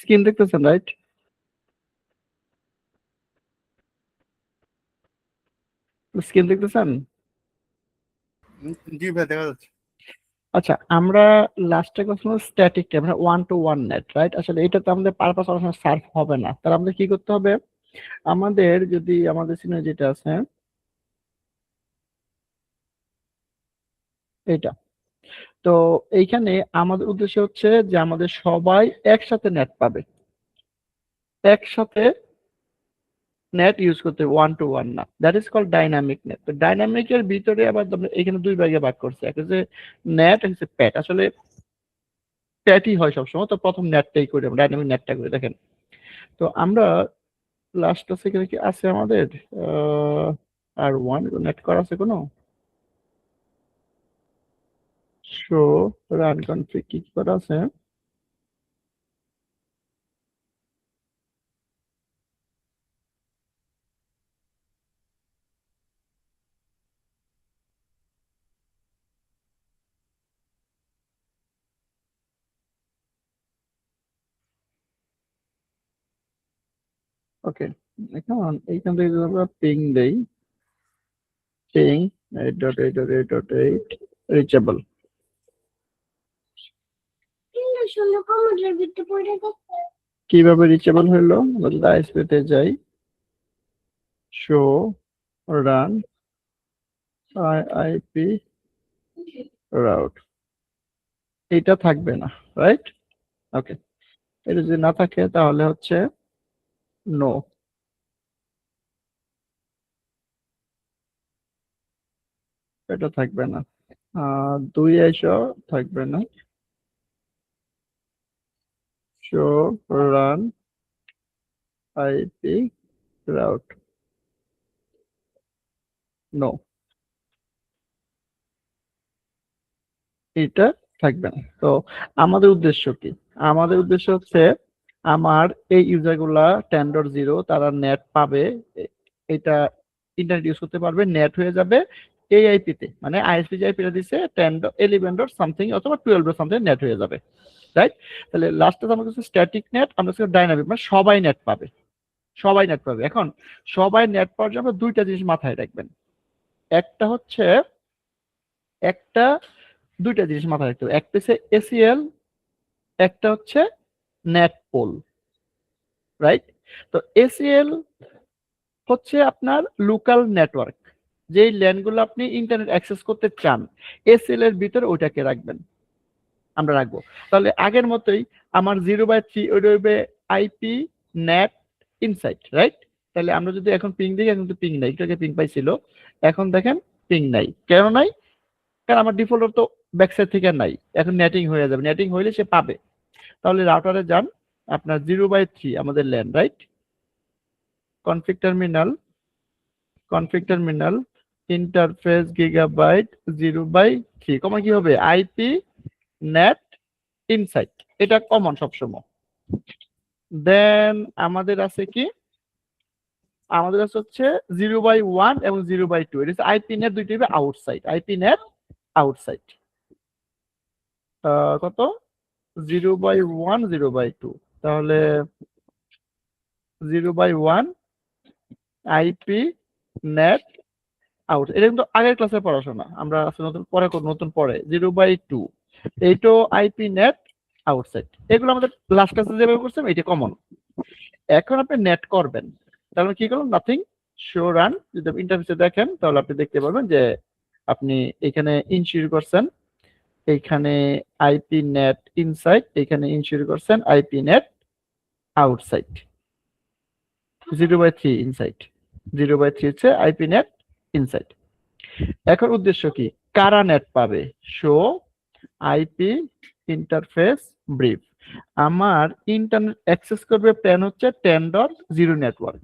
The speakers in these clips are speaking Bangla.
স্ক্রিন দেখতেছেন রাইট? স্ক্রিন দেখতেছেন? জি ভাই দেখা যাচ্ছে। আচ্ছা, আমরা লাস্টে কথা হলো স্ট্যাটিক মানে 1 to 1 নেট, রাইট? আসলে এটা তো আমাদের পারপাস অনেক সময় সার্ভ হবে না, তাহলে আমাদের কি করতে হবে? আমাদের যদি আমাদের সিনে যেটা আছে এটা, তো এইখানে আমাদের উদ্দেশ্য হচ্ছে যে আমাদের সবাই একসাথে নেট পাবে, একসাথে নেট ইউজ করতে 1 to 1 না, that is called dynamic net. তো ডাইনামিকের ভিতরে আবার এখানে দুই ভাগে ভাগ করছে, একটা হচ্ছে নেট, হচ্ছে প্যাট। আসলে প্যাটই হয় সবসময়, তো প্রথম নেটটাই করি আমরা, ডাইনামিক নেটটা করে দেখেন। তো আমরা লাস্ট সেকেন্ড কি আছে আমাদের আর ওয়ান নেট করা আছে কোনো শো রান কনফিগ কি করা আছে? ওকে, এখন এইখান থেকে যদি আমরা পিং দেই, পিং 8.8.8.8 রিচেবল, কিভাবে রিচেবল হইলো? যদি আইএসপিতে যাই, শো রান আইপি রাউট, এটা থাকবে না, রাইট? ওকে, এটা যদি না থাকে তাহলে হচ্ছে নো, এটা থাকবে না। দুই আইসো থাকবে না, show run IP route, no, এটা থাকবে না। তো আমাদের উদ্দেশ্য কি? আমাদের উদ্দেশ্য হচ্ছে আমার এই ইউজার গুলা 10.0 তারা নেট পাবে, এটা ইন্টারনেট ইউজ করতে পারবে, নেট হয়ে যাবে এই আইপি তে, মানে আইএসপি যে আইপিটা দিছে 10.11 সামথিং অথবা 12 সামথিং নেট হয়ে যাবে, রাইট? তাহলে লাস্টে আমার কাছে স্ট্যাটিক নেট, আমরা ডাইনামিক, মানে সবাই নেট পাবে, সবাই নেট পাবে। এখন সবাই নেট পাওয়ার জন্য দুইটা জিনিস মাথায় রাখবেন, একটা হচ্ছে একটা দুইটা জিনিস মাথায় রাখতে হবে, একটা হচ্ছে এসিএল, একটা হচ্ছে নেট পোল, রাইট? তো এসিএল হচ্ছে আপনার লোকাল নেটওয়ার্ক, যেই ল্যান্ডগুলো আপনি ইন্টারনেট অ্যাক্সেস করতে চান, এসিএল এর ভিতরে ওইটাকে রাখবেন, আমরা রাখবো। তাহলে আগের মতোই আমার 0/3 ওইটা হবে আইপি নেট ইনসাইট, রাইট? তাহলে আমরা যদি এখন পিং দিই, এখন তো পিং নাই, একটু আগে পিং পাইছিল, এখন দেখেন পিং নাই। কেন নাই? কারণ আমার ডিফল্ট তো ব্যাকসাইড থেকে নাই, এখন নেটিং হয়ে যাবে, নেটিং হইলে সে পাবে। তাহলে রাউটারে যান, আপনার 0/3 আমাদের LAN, right? Config terminal, config terminal interface gigabyte 0/3 কমা কি হবে আইপি নেট ইনসাইট, এটা কমন সবসময়। দেন আমাদের আছে কি, আমাদের আছে হচ্ছে 0/1 এবং 0/2, এটা হচ্ছে আইপি নেট, দুইটি হবে আউটসাইড, আইপি নেট আউটসাইড। কত? 0/1 0/2, তাহলে 0/1 আইপি নেট আউট, এটা কিন্তু আগের ক্লাসের পড়াশোনা, আমরা নতুন পরে নতুন পরে 0/2 এইটাও আইপি নেট আউটসাইড, এগুলো আমাদের লাস্ট ক্লাসে যেভাবে করছেন এটা কমন। এখন আপনি নেট করবেন, তাহলে কি করলাম, নাথিং, শো রান, যদি ইন্টারফেসে দেখেন তাহলে আপনি দেখতে পারবেন যে আপনি এখানে ইনশিওর করছেন, এইখানে আইপি নেট ইনসাইড, এখানে ইনশিওর করছেন আইপি নেট আউটসাইড, 0/3 ইনসাইড, 0/3 হচ্ছে আইপি নেট ইনসাইড। এখন উদ্দেশ্য কি, কারা নেট পাবে? শো আইপি ইন্টারফেস ব্রিফ, আমার ইন্টারনেট অ্যাক্সেস করবে প্ল্যান হচ্ছে 10.0 নেটওয়ার্ক,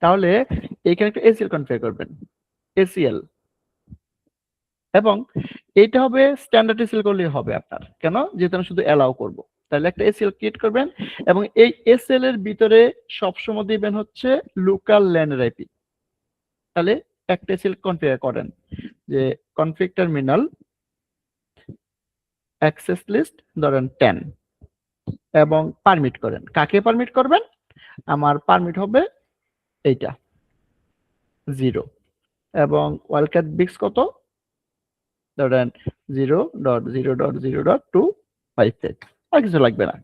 তাহলে এখানে একটা এসিএল কনফিগার করবেন, এসিএল, এবং এটা হবে স্ট্যান্ডার্ড এসিএল করলেই হবে আপনার, কেন? যেহেতু আমি শুধু অ্যালাউ করব, তাহলে একটা এসিএল ক্রিয়েট করবেন, এবং এই এসিএল এর ভিতরে সবসময় দিবেন হচ্ছে লোকাল ল্যান্ড আইপি। তাহলে একটা এসিএল কনফিগার করেন যে কনফিগ টার্মিনাল অ্যাক্সেস লিস্ট ধরেন 10, এবং পারমিট করেন। কাকে পারমিট করবেন? আমার পারমিট হবে এইটা 0 এবং ওয়াইল্ডকার্ড বিটস কত? ধরেন 0.0.0.255 আর কিছু লাগবে না।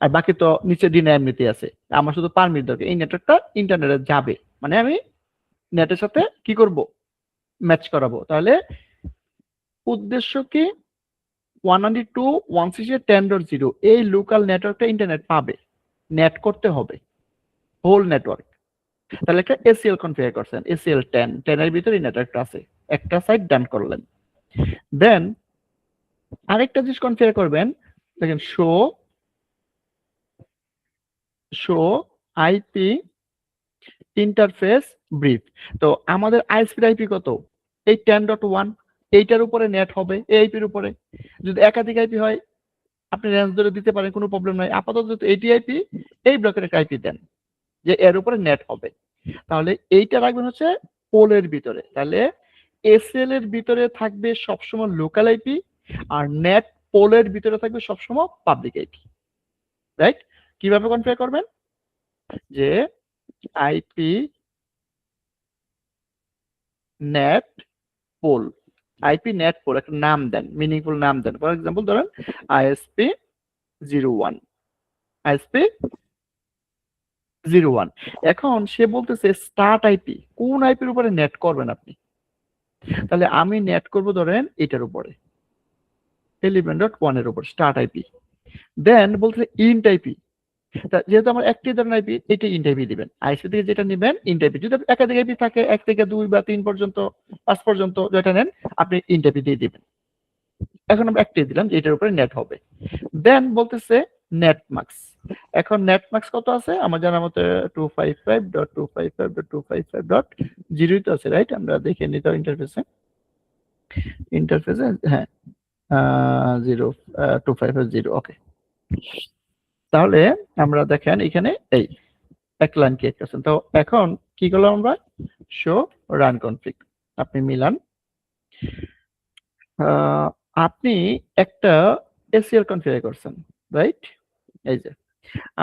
আর বাকি তো নিচে ডিনা এমনিতে আছে। আমার শুধু পারমিট দরকার। এই নেটওয়ার্কটা ইন্টারনেটে যাবে, মানে আমি নেটের সাথে কি করব? ম্যাচ করাবো। তাহলে উদ্দেশ্য কি? 192.168.10.0 এই লোকাল নেটওয়ার্কটা ইন্টারনেট পাবে, নেট করতে হবে হোল নেটওয়ার্ক। তাহলে একটা এসিএল কনফিগার করছেন, এসিএল 10 10 এর ভিতরে নেটওয়ার্কটা আছে, একটা সাইট ডান করলেন। দেন আরেকটা জিনিস কনফিগার করবেন, দেখেন শো আইপি ইন্টারফেস ব্রিফ। তো আমাদের আইএসপি আইপি কত? এই 10.1, এইটার উপরে নেট হবে এই আইপির উপরে। যদি একাধিক আইপি হয় আপনি রেঞ্জ ধরে দিতে পারেন, কোনো প্রবলেম নাই। আপাতত এটি আইপি, এই ব্লকের একটা আইপি দেন যে এর উপরে নেট হবে। তাহলে এইটা রাখবেন হচ্ছে পোলের ভিতরে। তাহলে এসএল এর ভিতরে থাকবে সবসময় লোকাল আইপি, আর নেট পোলের ভিতরে থাকবে সবসময় পাবলিক আইপি। রাইট? কিভাবে কনফিগার করবেন? যে IP net pool, IP net pool একটা নাম দেন, মিনিংফুল নাম দেন। ফর এক্সাম্পল ধরেন আইএসপি 01, আইএসপি 01। এখন সে বলতেছে স্টার্ট আইপি, কোন আইপির উপরে নেট করবেন আপনি? তাহলে আমি নেট করব ধরেন এটার উপরে 11.1 এর উপর স্টার্ট আইপি। দেন বলতেছে ইন্ট আইপি, যেহেতু আমার একটি ধরেন আইপি, এটা ইন্ট আইপি দিবেন। আইসি থেকে যেটা নেবেন ইন্ট আইপি। যদি একাধিক আইপি থাকে 1 থেকে 2 বা 3 পর্যন্ত 5 পর্যন্ত যেটা নেন আপনি ইন্ট আইপি দিয়ে দিবেন। এখন আমরা একটি দিলাম যে এটার উপরে নেট হবে। দেন বলতেছে নেট মার্কস। এখন নেট মার্কস কত আছে? আমার জানার মতে 255.255.255.0 তো আছে, রাইট? আমরা দেখে নিতে ইন্টারফেসে, হ্যাঁ 255.0। ওকে, তাহলে আমরা দেখেন এখানে এই এক লাইন ক্রিয়েট করছেন। তো এখন কি করলাম আমরা? শো রান কনফিগ, আপনি মিলান। আপনি একটা এসিএল কনফিগার করছেন, রাইট? এই যে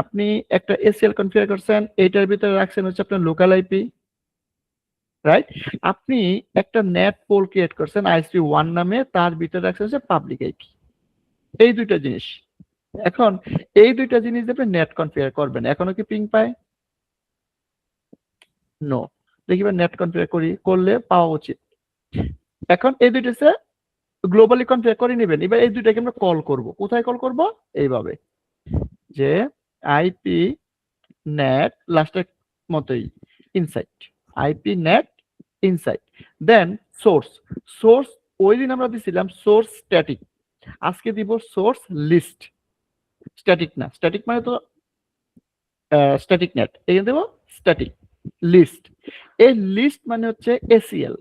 আপনি একটা এসিএল কনফিগার করছেন, এইটার ভিতরে রাখছেন হচ্ছে আপনার লোকাল আইপি, রাইট? আপনি একটা নেট পোল ক্রিয়েট করছেন আইএসপি 1 নামে, তার ভিতরে রাখছেন হচ্ছে পাবলিক আইপি। এই দুইটা জিনিস। এখন এই দুইটা জিনিস দিয়ে আপনি নেট কনফিগার করবেন। এখনো কি পিং পায়? নো। দেখিবেন নেট কনফিগার করলে পাওয়া উচিত। এখন এই দুইটা গ্লোবালি কনফিগার করে নেবেন। এবার এই দুইটাকে আমরা কল করব। কোথায় কল করব? এইভাবে যে আইপি নেট লাস্টের মতোই ইনসাইড, আইপি নেট ইনসাইড। দেন সোর্স ওই দিন আমরা দিছিলাম সোর্স স্ট্যাটিক, আজকে দিব সোর্স লিস্ট। স্ট্যাটিক না, স্ট্যাটিক মানে তো স্ট্যাটিক নেট, এখানে দেব স্ট্যাটিক লিস্ট। এই লিস্ট মানে হচ্ছে এসিএল।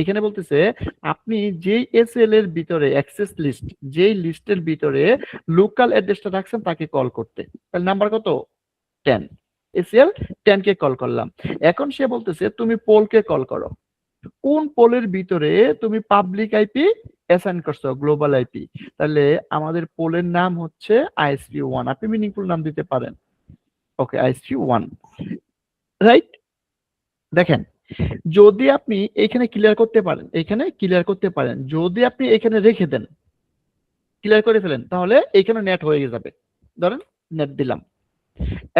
এখানে বলতেছে আপনি যেই এসএল এর ভিতরে অ্যাক্সেস লিস্ট, যেই লিস্টের ভিতরে লোকাল অ্যাড্রেসটা রাখছেন তাকে কল করতে। তাহলে নাম্বার কত? 10, এসএল 10 কে কল করলাম। এখন সে বলতেছে তুমি পোলকে কল করো। কোন পোলের ভিতরে তুমি পাবলিক আইপি অ্যাসাইন করছো? Global IP. তাহলে আমাদের পোলের নাম হচ্ছে আইএসপি 1, আপনি মিনিংফুল নাম দিতে পারেন। ওকে, আইএসপি 1, রাইট? দেখেন যদি আপনি এখানে ক্লিয়ার করতে পারেন, এখানে ক্লিয়ার করতে পারেন, যদি আপনি এখানে রেখে দেন, ক্লিয়ার করে ফেলেন, তাহলে এখানে নেট হয়ে যাবে। ধরেন নেট দিলাম।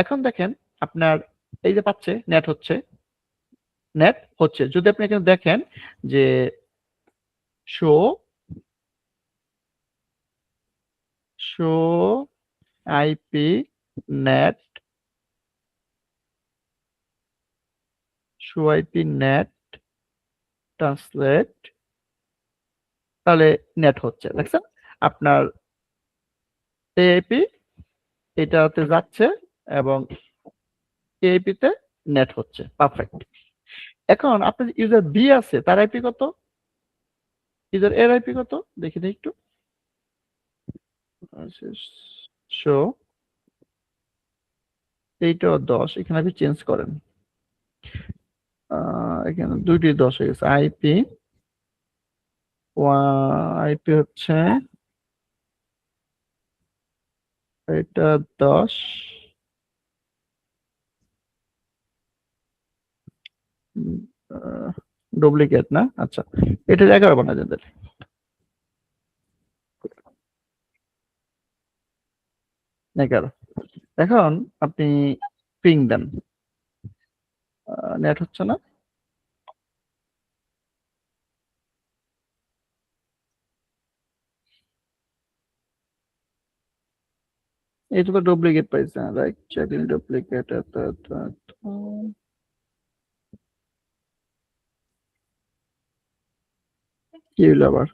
এখন দেখেন আপনার এই যে পাচ্ছে নেট হচ্ছে, নেট হচ্ছে। যদি আপনি এখানে দেখেন যে show IP net, show IP net translate, তাহলে নেট হচ্ছে। দেখছেন আপনার এআইপি এটাতে যাচ্ছে এবং এআইপি তে নেট হচ্ছে, পারফেক্ট। এখন আপনার ইউজার বি আছে, তার আইপি কত? ইউজার এর আইপি কত দেখি না একটু। শো এইটাও 10, এখানে আপনি চেঞ্জ করেন। এখানে দুইটি 10 হয়ে গেছে। আইপি আইপি হচ্ছে এটা 10 ডুপ্লিকেট না, আচ্ছা এটা 11 বানাই দেন তাহলে। এগারো। এখন আপনি পিং দেন, নেট হচ্ছে না। এটা তো ডুপ্লিকেট পাইছে, রাইট, চেকিং ডুপ্লিকেট। কি হলো আবার?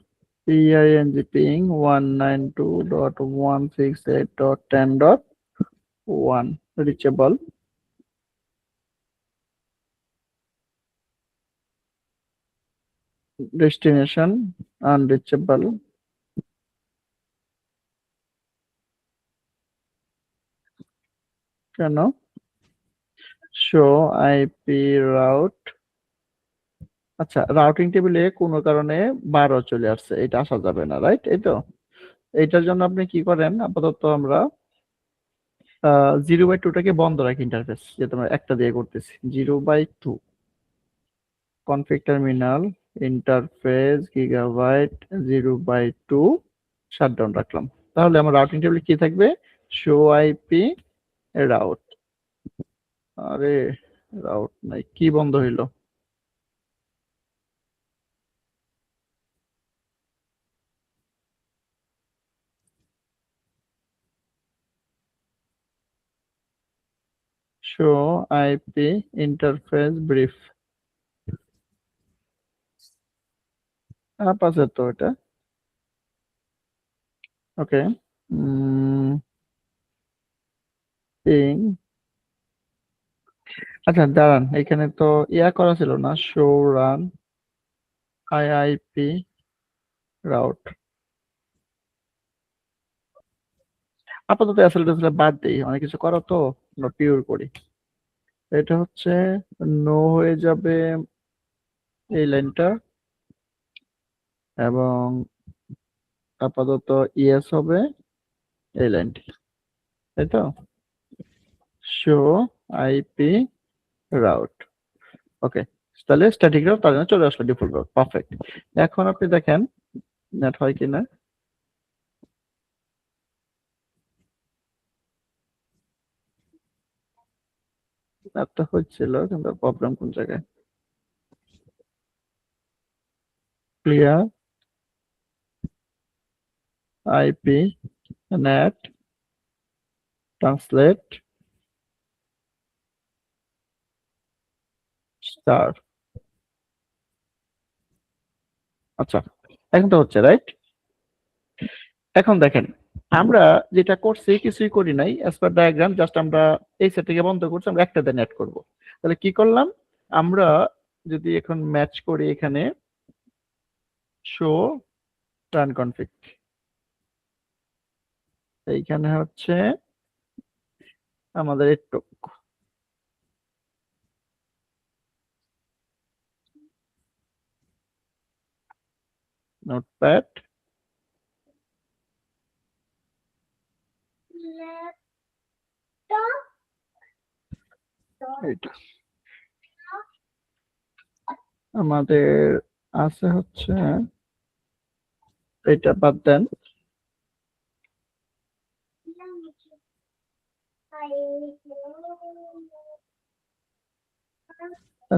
পিং 192.168.10.1 reachable, destination unreachable, কেন? Show IP route. আচ্ছা, রাউটিং টেবিলে কোনো কারণে 12 চলে আসছে, এটা আসা যাবে না, রাইট? এই তো, এইটার জন্য আপনি কি করেন, আপাতত আমরা 0/2টাকে বন্ধ রাখি ইন্টারফেস, যেটা আমরা একটা দিয়ে করতেছি। 0/2 config terminal interface gigabyte 0/2 shutdown রাখলাম। তাহলে আমার রাউটিং টেবিলে কি থাকবে? Show IP route. আরে রাউট নাই, কি বন্ধ হইলো? Show IP interface brief up আছে তো এটা। ওকে, পিং। আচ্ছা দাঁড়ান, এখানে তো ইয়া করা ছিল না, শো রান আইআইপি রাউট। আপাতত এসএল টেসএল বাদ দেই, অনেক কিছু করা তো, আমরা পিওর করি। এটা হচ্ছে নো হয়ে যাবে এই লাইনটা, এবং আপাতত ইয়েস হবে এই লাইনটি, তাই তো? Show IP route. ওকে, তাহলে স্ট্যাটিক রাউট তার জন্য চলে আসলো ডিফল্ট রাউট, পারফেক্ট। এখন আপনি দেখেন নেট হয় কিনা। নেটটা হচ্ছিল, কিন্তু প্রবলেম কোন জায়গায়? Clear IP net translate star. আচ্ছা, এখন তো হচ্ছে, রাইট? এখন দেখেন, আমরা যেটা করছি কিছুই করি নাই, অ্যাজ পার ডায়াগ্রাম, জাস্ট আমরা এই সেটটিকে বন্ধ করছি, আমরা একটা দিয়ে নেট করব। তাহলে কি করলাম আমরা? যদি এখন ম্যাচ করি এখানে, শো রান কনফিগ, এইখানে হচ্ছে আমাদের একটু নোটপ্যাড, এটা আমাদের আছে হচ্ছে, এটা বাদ দেন,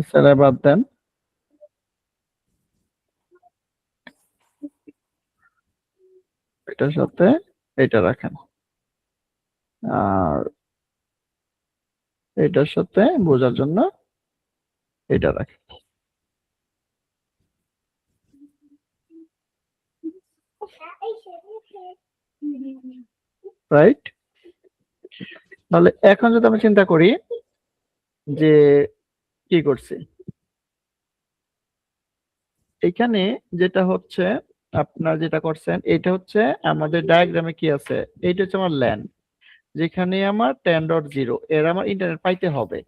স্যার বাদ দেন, এটার সাথে এটা রাখেন, আর এটার সাথে বোঝার জন্য এটা রাখেন, রাইট? তাহলে এখন যদি আমরা চিন্তা করি যে কি করছি, এখানে যেটা হচ্ছে, আপনার যেটা করছেন এটা হচ্ছে আমাদের ডায়াগ্রামে কি আছে, এইটা হচ্ছে আমার ল্যান্ড, যেখানে আমার 10.0 এর আমার ইন্টারনেট পাইতে হবে।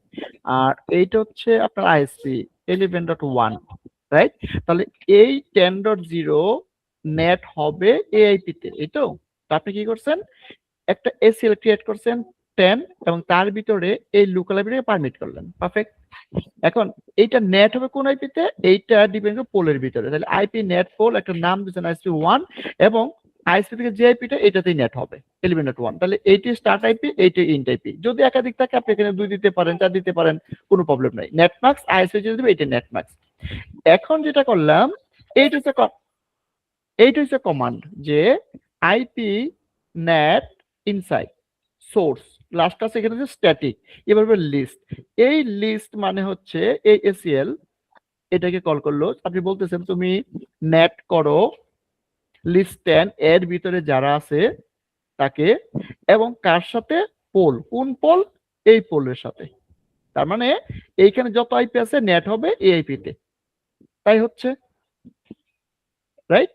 আর এইটা হচ্ছে আপনার আইএসপি 11.1, রাইট? তাহলে এই 10.0 নেট হবে এআইপি তে, এই তো। তা আপনি কি করছেন, একটা এসিএল ক্রিয়েট করছেন 10 এবং তার ভিতরে এই লোকাল আইপিটাকে পারমিট করলেন, পারফেক্ট। এখন এইটা নেট হবে কোন আইপিতে, এইটা ডিপেন্ড করে পোলের ভিতরে, তাহলে আইপি নেট পোল একটা নাম দিচ্ছেন আইসপি 1 এবং আইসপি থেকে যে আইপিটা এটাতেই নেট হবে 11.1, তাহলে এইটি স্টার্ট আইপি, এইটি ইন্ট আইপি। যদি একাধিক থাকে আপনি এখানে 2 দিতে পারেন, 4 দিতে পারেন, কোনো প্রবলেম নাই। নেটমাক্স আইসপি যদি দিবে এইটা নেটমাক্স। এখন যেটা করলাম এইটা হচ্ছে কমান্ড যে IP NAT inside source, last আছে এখানে যে স্ট্যাটিক, এবার লিস্ট। এই লিস্ট মানে হচ্ছে এই এসিএল এটাকে কল করলো, আপনি বলতেছেন তুমি নেট করো লিস্ট 10 এর ভিতরে যারা আছে তাকে, এবং কার সাথে, পোল, কোন পোল, এই পোলের সাথে। তার মানে এইখানে যত আইপি আছে নেট হবে এই আইপিতে, তাই হচ্ছে রাইট।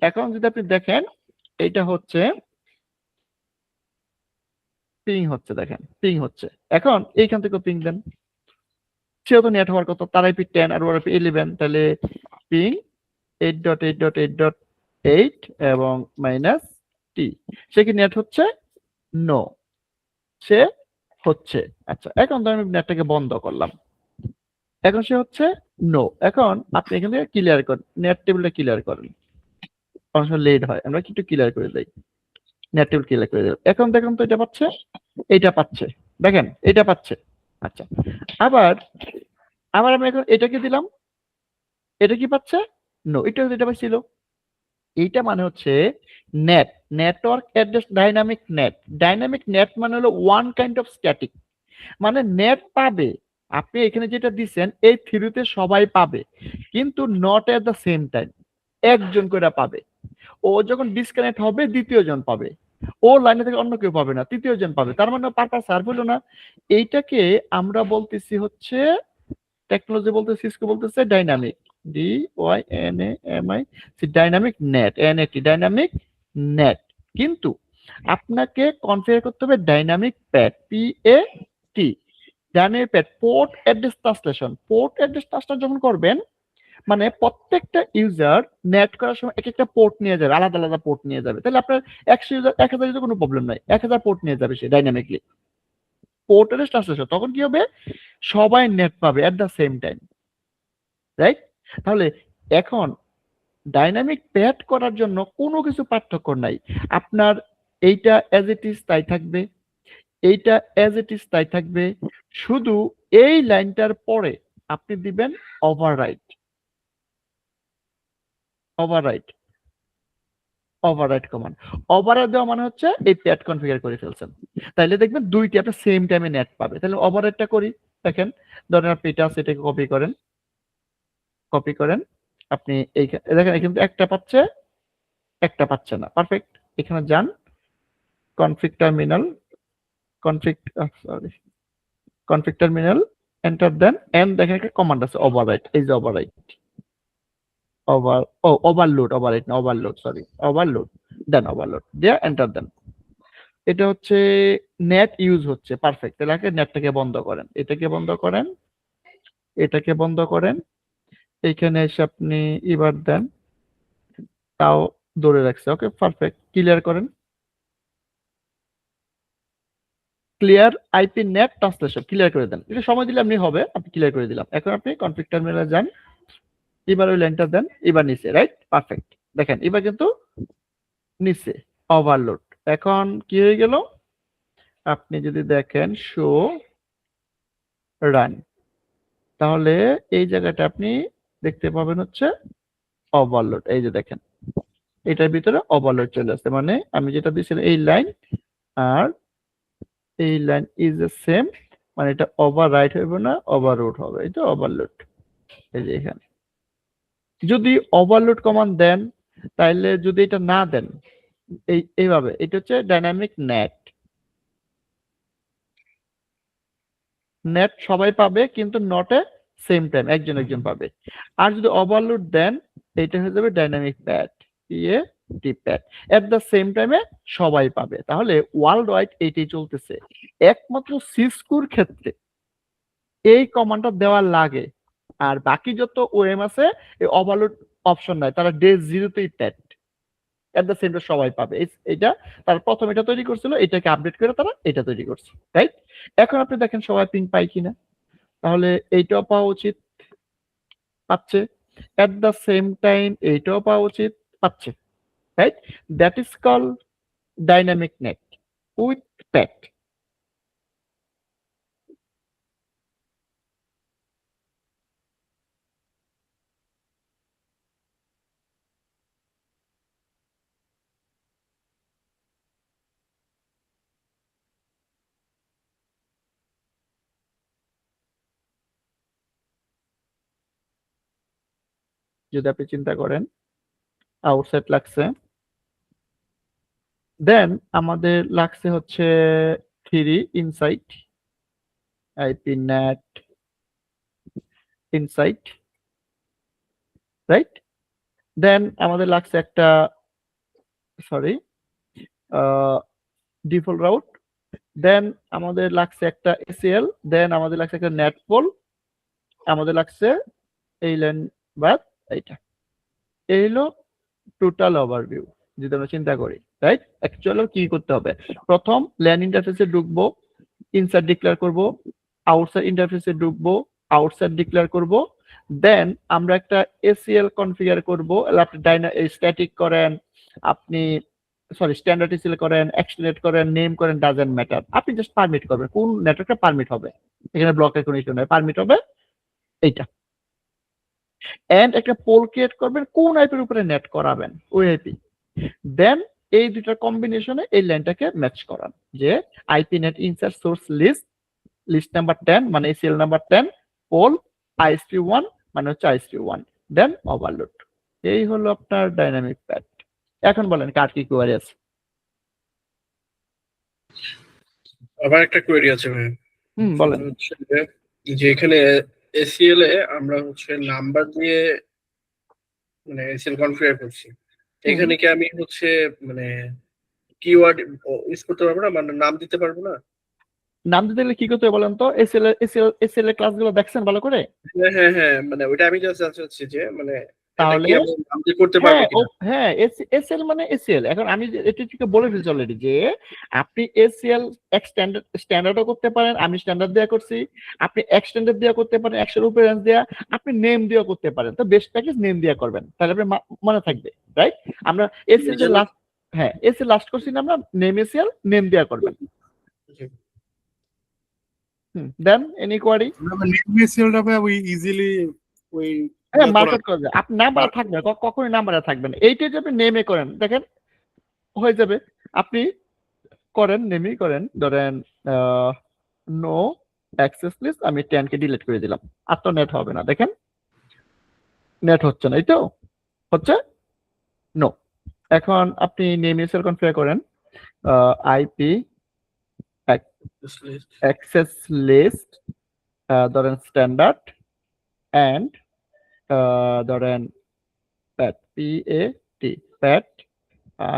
এখন যদি আপনি দেখেন এটা হচ্ছে পিং হচ্ছে, দেখেন পিং হচ্ছে। এখন এইখান থেকে পিং দেন, সেও তো নেট হওয়ার কথা, তার আইপি 10 আর ওর আইপি 11, তাহলে পিং 8.8.8.8 এবং মাইনাস টি, সে কি নেট হচ্ছে? নো, সে হচ্ছে। আচ্ছা, এখন তো আমি নেটটাকে বন্ধ করলাম, এখন সে হচ্ছে নো। এখন আপনি এখান থেকে ক্লিয়ার করেন, নেট টেবিলটা ক্লিয়ার করেন, অনেক সময় লেট হয়, আমরা একটু ক্লিয়ার করে দেই, নেট টেবিল ক্লিয়ার করে দিলাম। এখন দেখুন তো এটা পাচ্ছে, এটা পাচ্ছে, দেখেন এটা পাচ্ছে। আচ্ছা, আবার আবার আমি এখন এটাকে দিলাম, এটা কি পাচ্ছে? নো, এটা পাচ্ছিল। এইটা মানে হচ্ছে net, network address dynamic net. Dynamic net মানে হলো ওয়ান কাইন্ড অফ স্ট্যাটিক, মানে নেট পাবে, আপনি এখানে যেটা দিচ্ছেন এই থ্রিতে সবাই পাবে, কিন্তু not at the same time, একজন করে পাবে। ও যখন ডিসকানেক্ট হবে দ্বিতীয় জন পাবে, ও লাইনে থেকে অন্য কেউ পাবে না, তৃতীয় জন পাবে, তার মানে পারপাস সার্ভ হলো না। এইটাকে আমরা বলতেছি হচ্ছে টেকনোলজি বলতে, সিসকো বলতেছে dynamic, D Y N A M I C, dynamic net, N A T, dynamic net. কিন্তু আপনাকে কনফিগার করতে হবে dynamic PAT, P A T, dynamic PAT port address translation. Port address translation যখন করবেন মানে প্রত্যেকটা ইউজার নেট করার সময় এক একটা পোর্ট নিয়ে যাবে, আলাদা আলাদা পোর্ট নিয়ে যাবে, তাহলে আপনার 100 ইউজার 1000 ইউজার কোনো প্রবলেম নাই, 1000 পোর্ট নিয়ে যাবে সে ডাইনামিকলি। পোর্ট অ্যাড্রেস ট্রান্সলেশন তখন কি হবে, সবাই নেট পাবে এট দ্য সেম টাইম, রাইট। তাহলে এখন ডাইনামিক প্যাড করার জন্য কোনো কিছু পার্থক্য নাই, আপনার এইটা অ্যাজ ইট ইজ তাই থাকবে, এইটা অ্যাজ ইট ইজ তাই থাকবে, শুধু এই লাইনটার পরে আপনি দিবেন overwrite, overwrite, overwrite command. Overwrite দেওয়া মানে হচ্ছে এই প্যাড কনফিগার করে ফেলছেন, তাইলে দেখবেন দুইটি আপনি সেম টাইমে নেট পাবে। তাহলে ওভাররাইটটা করি, দেখেন ধরেন আপনি এটা আছে, এটাকে কপি করেন, কপি করেন, আপনি এই দেখেন কিন্তু একটা পাচ্ছে, একটা পাচ্ছে না, পারফেক্ট। এখানে যান, config terminal, config sorry, config terminal, enter দেন, এন্ড দেখেন একটা কমান্ড আছে ওভাররাইট, এই যে ওভাররাইট, ওভারলোড, ওভাররাইট না overload, sorry overload, then overload দিয়ে এন্টার দেন। এটা হচ্ছে নেট ইউজ হচ্ছে, পারফেক্ট। তাহলে নেটটাকে বন্ধ করেন, এটাকে বন্ধ করেন, এটাকে বন্ধ করেন, এইখানে এসে আপনি এবার দেন, তাও ধরে রাখছে, ওকে পারফেক্ট। ক্লিয়ার করেন, clear IP net translation clear করে দেন, এটা সময় দিলে আপনি হবে, আপনি ক্লিয়ার করে দিলাম। এখন আপনি কনফিগ টার্মিনালে যান, এবার ওই লাইনটা দেন, এবার নিচে, রাইট, পারফেক্ট। দেখেন এবার কিন্তু নিচে ওভারলোড। এখন কি হয়ে গেল, আপনি যদি দেখেন শো রান, তাহলে এই জায়গাটা আপনি দেখতে পাবেন হচ্ছে ওভারলোড, এই যে দেখেন এটার ভিতরে ওভারলোড চলে আসছে, মানে আমি যেটা দিয়েছিলাম এই লাইন আর এই লাইন ইজ দ্য সেম, মানে এটা ওভাররাইট হবে না, ওভারলোড হবে, এটা ওভারলোড। এই যে এখানে যদি ওভারলোড কমান্ড দেন, তাইলে যদি এটা না দেন এইভাবে, এটা হচ্ছে ডাইনামিক নেট, নেট সবাই পাবে কিন্তু নট এ সেম টাইম, একজন একজন পাবে। আর যদি ওভারলোড দেন এটা হয়ে যাবে dynamic pad, PA T pad, at the same টাইমে সবাই পাবে। তাহলে ওয়ার্ল্ড ওয়াইড এইটাই চলতেছে, একমাত্র সিসকোর ক্ষেত্রে এই কমান্ডটা দেওয়া লাগে, আর বাকি যত ওএম আছে এই ওভারলোড অপশন নাই, তারা ডে জিরোতেই paid. At the same time সবাই পাবে। এটা তার প্রথম এটা তৈরি করছিল, এটাকে আপডেট করে তারা এটা তৈরি করছে, রাইট? এখন আপনি দেখেন সবাই পিং পায় কিনা, তাহলে এইটাও পাওয়া উচিত, পাচ্ছে। এট দ্য সেম টাইম এইটাও পাওয়া উচিত, পাচ্ছে, right? That is call dynamic NAT with PAT. যদি আপনি চিন্তা করেন আউটসাইড লাগছে, দেন আমাদের লাগছে হচ্ছে 3 inside, IP NAT inside, right? Then আমাদের লাগছে একটা, সরি, ডিফল্ট রাউট, দেন আমাদের লাগছে একটা এসিএল, দেন আমাদের লাগছে একটা নেট পোল, আমাদের লাগছে এই লেন বাদ এইটা। এই হলো টোটাল ওভারভিউ যদি আমরা চিন্তা করি, রাইট? অ্যাকচুয়ালি কি করতে হবে, প্রথম ল্যান ইন্টারফেসে ঢুকবো, ইনসাইড ডিক্লেয়ার করব, আউটসাইড ইন্টারফেসে ঢুকবো, আউটসাইড ডিক্লেয়ার করব, দেন আমরা একটা এসিএল কনফিগার করব। আপনি স্ট্যাটিক করেন, আপনি সরি স্ট্যান্ডার্ড এসিএল করেন, এক্সটেন্ডেড করেন, নেম করেন, ডাজন্ট ম্যাটার, আপনি জাস্ট পারমিট করবেন কোন নেটওয়ার্কটা পারমিট হবে, এখানে ব্লকের কোনো ইস্যু নাই, পারমিট হবে এইটা। এন্ড একটা পোল ক্রিয়েট করবেন কোন আইপির উপরে নেট করাবেন, ওই আইপি। দেন এই দুইটার কম্বিনেশনে এই লাইনটাকে ম্যাচ করান, যে IP net insert source list, list number 10 মানে সিএল নাম্বার 10, পোল আইএসপি 1 মানে হচ্ছে আইএসপি 1, দেন ওভারলোড। এই হলো আপনার ডাইনামিক প্যাড। এখন বলেন কার কি কোয়ারি আছে? আবার একটা কোয়েরি আছে ভাই। বলেন। হচ্ছে যে এখানে এসিএল এ আমরা হচ্ছে নাম্বার দিয়ে মানে এসিএল কনফিগার করছি, এখানে কি আমি হচ্ছে মানে কিওয়ার্ড ইউজ করতে পারবো না, মানে নাম দিতে পারবো না? নাম দিতে গেলে কি করতে হবে বলেন তো? এসএল এর ক্লাসগুলো দেখছেন ভালো করে? হ্যাঁ হ্যাঁ হ্যাঁ, মানে ওইটা আমি জাস্ট জানতে চাচ্ছি যে মানে এটা কি তাহলে আমি নাম দিয়ে করতে পারবো হ্যাঁ, কিনা। হ্যাঁ, এসএল মানে এসএল। এখন আমি এটা বলে ফেলছি অলরেডি যে আপনি এসএল স্ট্যান্ডার্ডও করতে পারেন, আমি স্ট্যান্ডার্ড দেওয়া করছি, আপনি এক্সটেন্ডেড দেওয়া করতে পারেন, 100 উপরে রেঞ্জ দেওয়া, আপনি নেম দেওয়া করতে পারেন। তো বেস্ট প্যাকেজ নেম দেওয়া করবেন, তাহলে আপনি মনে থাকবে, রাইট? আমরা এসএল যে লাস্ট, হ্যাঁ এসএল লাস্ট করছি না আমরা, নেম এসএল, নেম দেওয়া করবেন। দেন এনি কোয়ারি, ওই ইজিলি ওই হ্যাঁ মার্কেট করা যায়। আপনি নাম্বার থাকবে, কখনোই নাম্বারে থাকবেন, এইটা যদি আপনি নেমে করেন দেখেন হয়ে যাবে। আপনি করেন, নেমই করেন, ধরেন নো অ্যাক্সেস লিস্ট, আমি 10 কে ডিলিট করে দিলাম, আর তো নেট হবে না, দেখেন নেট হচ্ছে না, এই তো হচ্ছে নো। এখন আপনি নেম ইউজার কনফিগার করেন আইপি অ্যাক্সেস লিস্ট, ধরেন স্ট্যান্ডার্ড এন্ড ধরেন প্যাট PAT প্যাট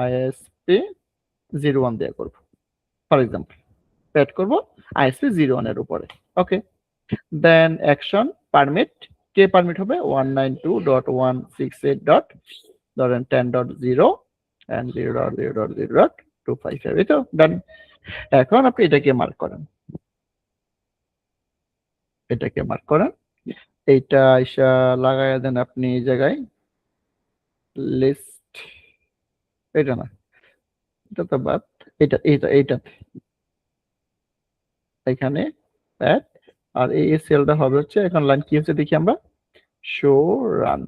ISP 01 দিয়ে করবো, ফর এক্সাম্পল প্যাট করবো ISP 01 এর উপরে, ওকে। দেন অ্যাকশন পারমিট, কে পারমিট হবে 192.168. ধরেন 10.0 and 0.0.0.255, এই তো ডান। এখন আপনি এটাকে মার্ক করেন, এটাকে মার্ক করেন, এইটা আইসা লাগাইয়া দেন আপনি এই জায়গায় লিস্ট, এটা না, এটা তো বাদ, এইটা এখানে প্যাড, আর এই সেলটা হবে হচ্ছে, এখন লাইন কি হচ্ছে দেখি আমরা, শো রান,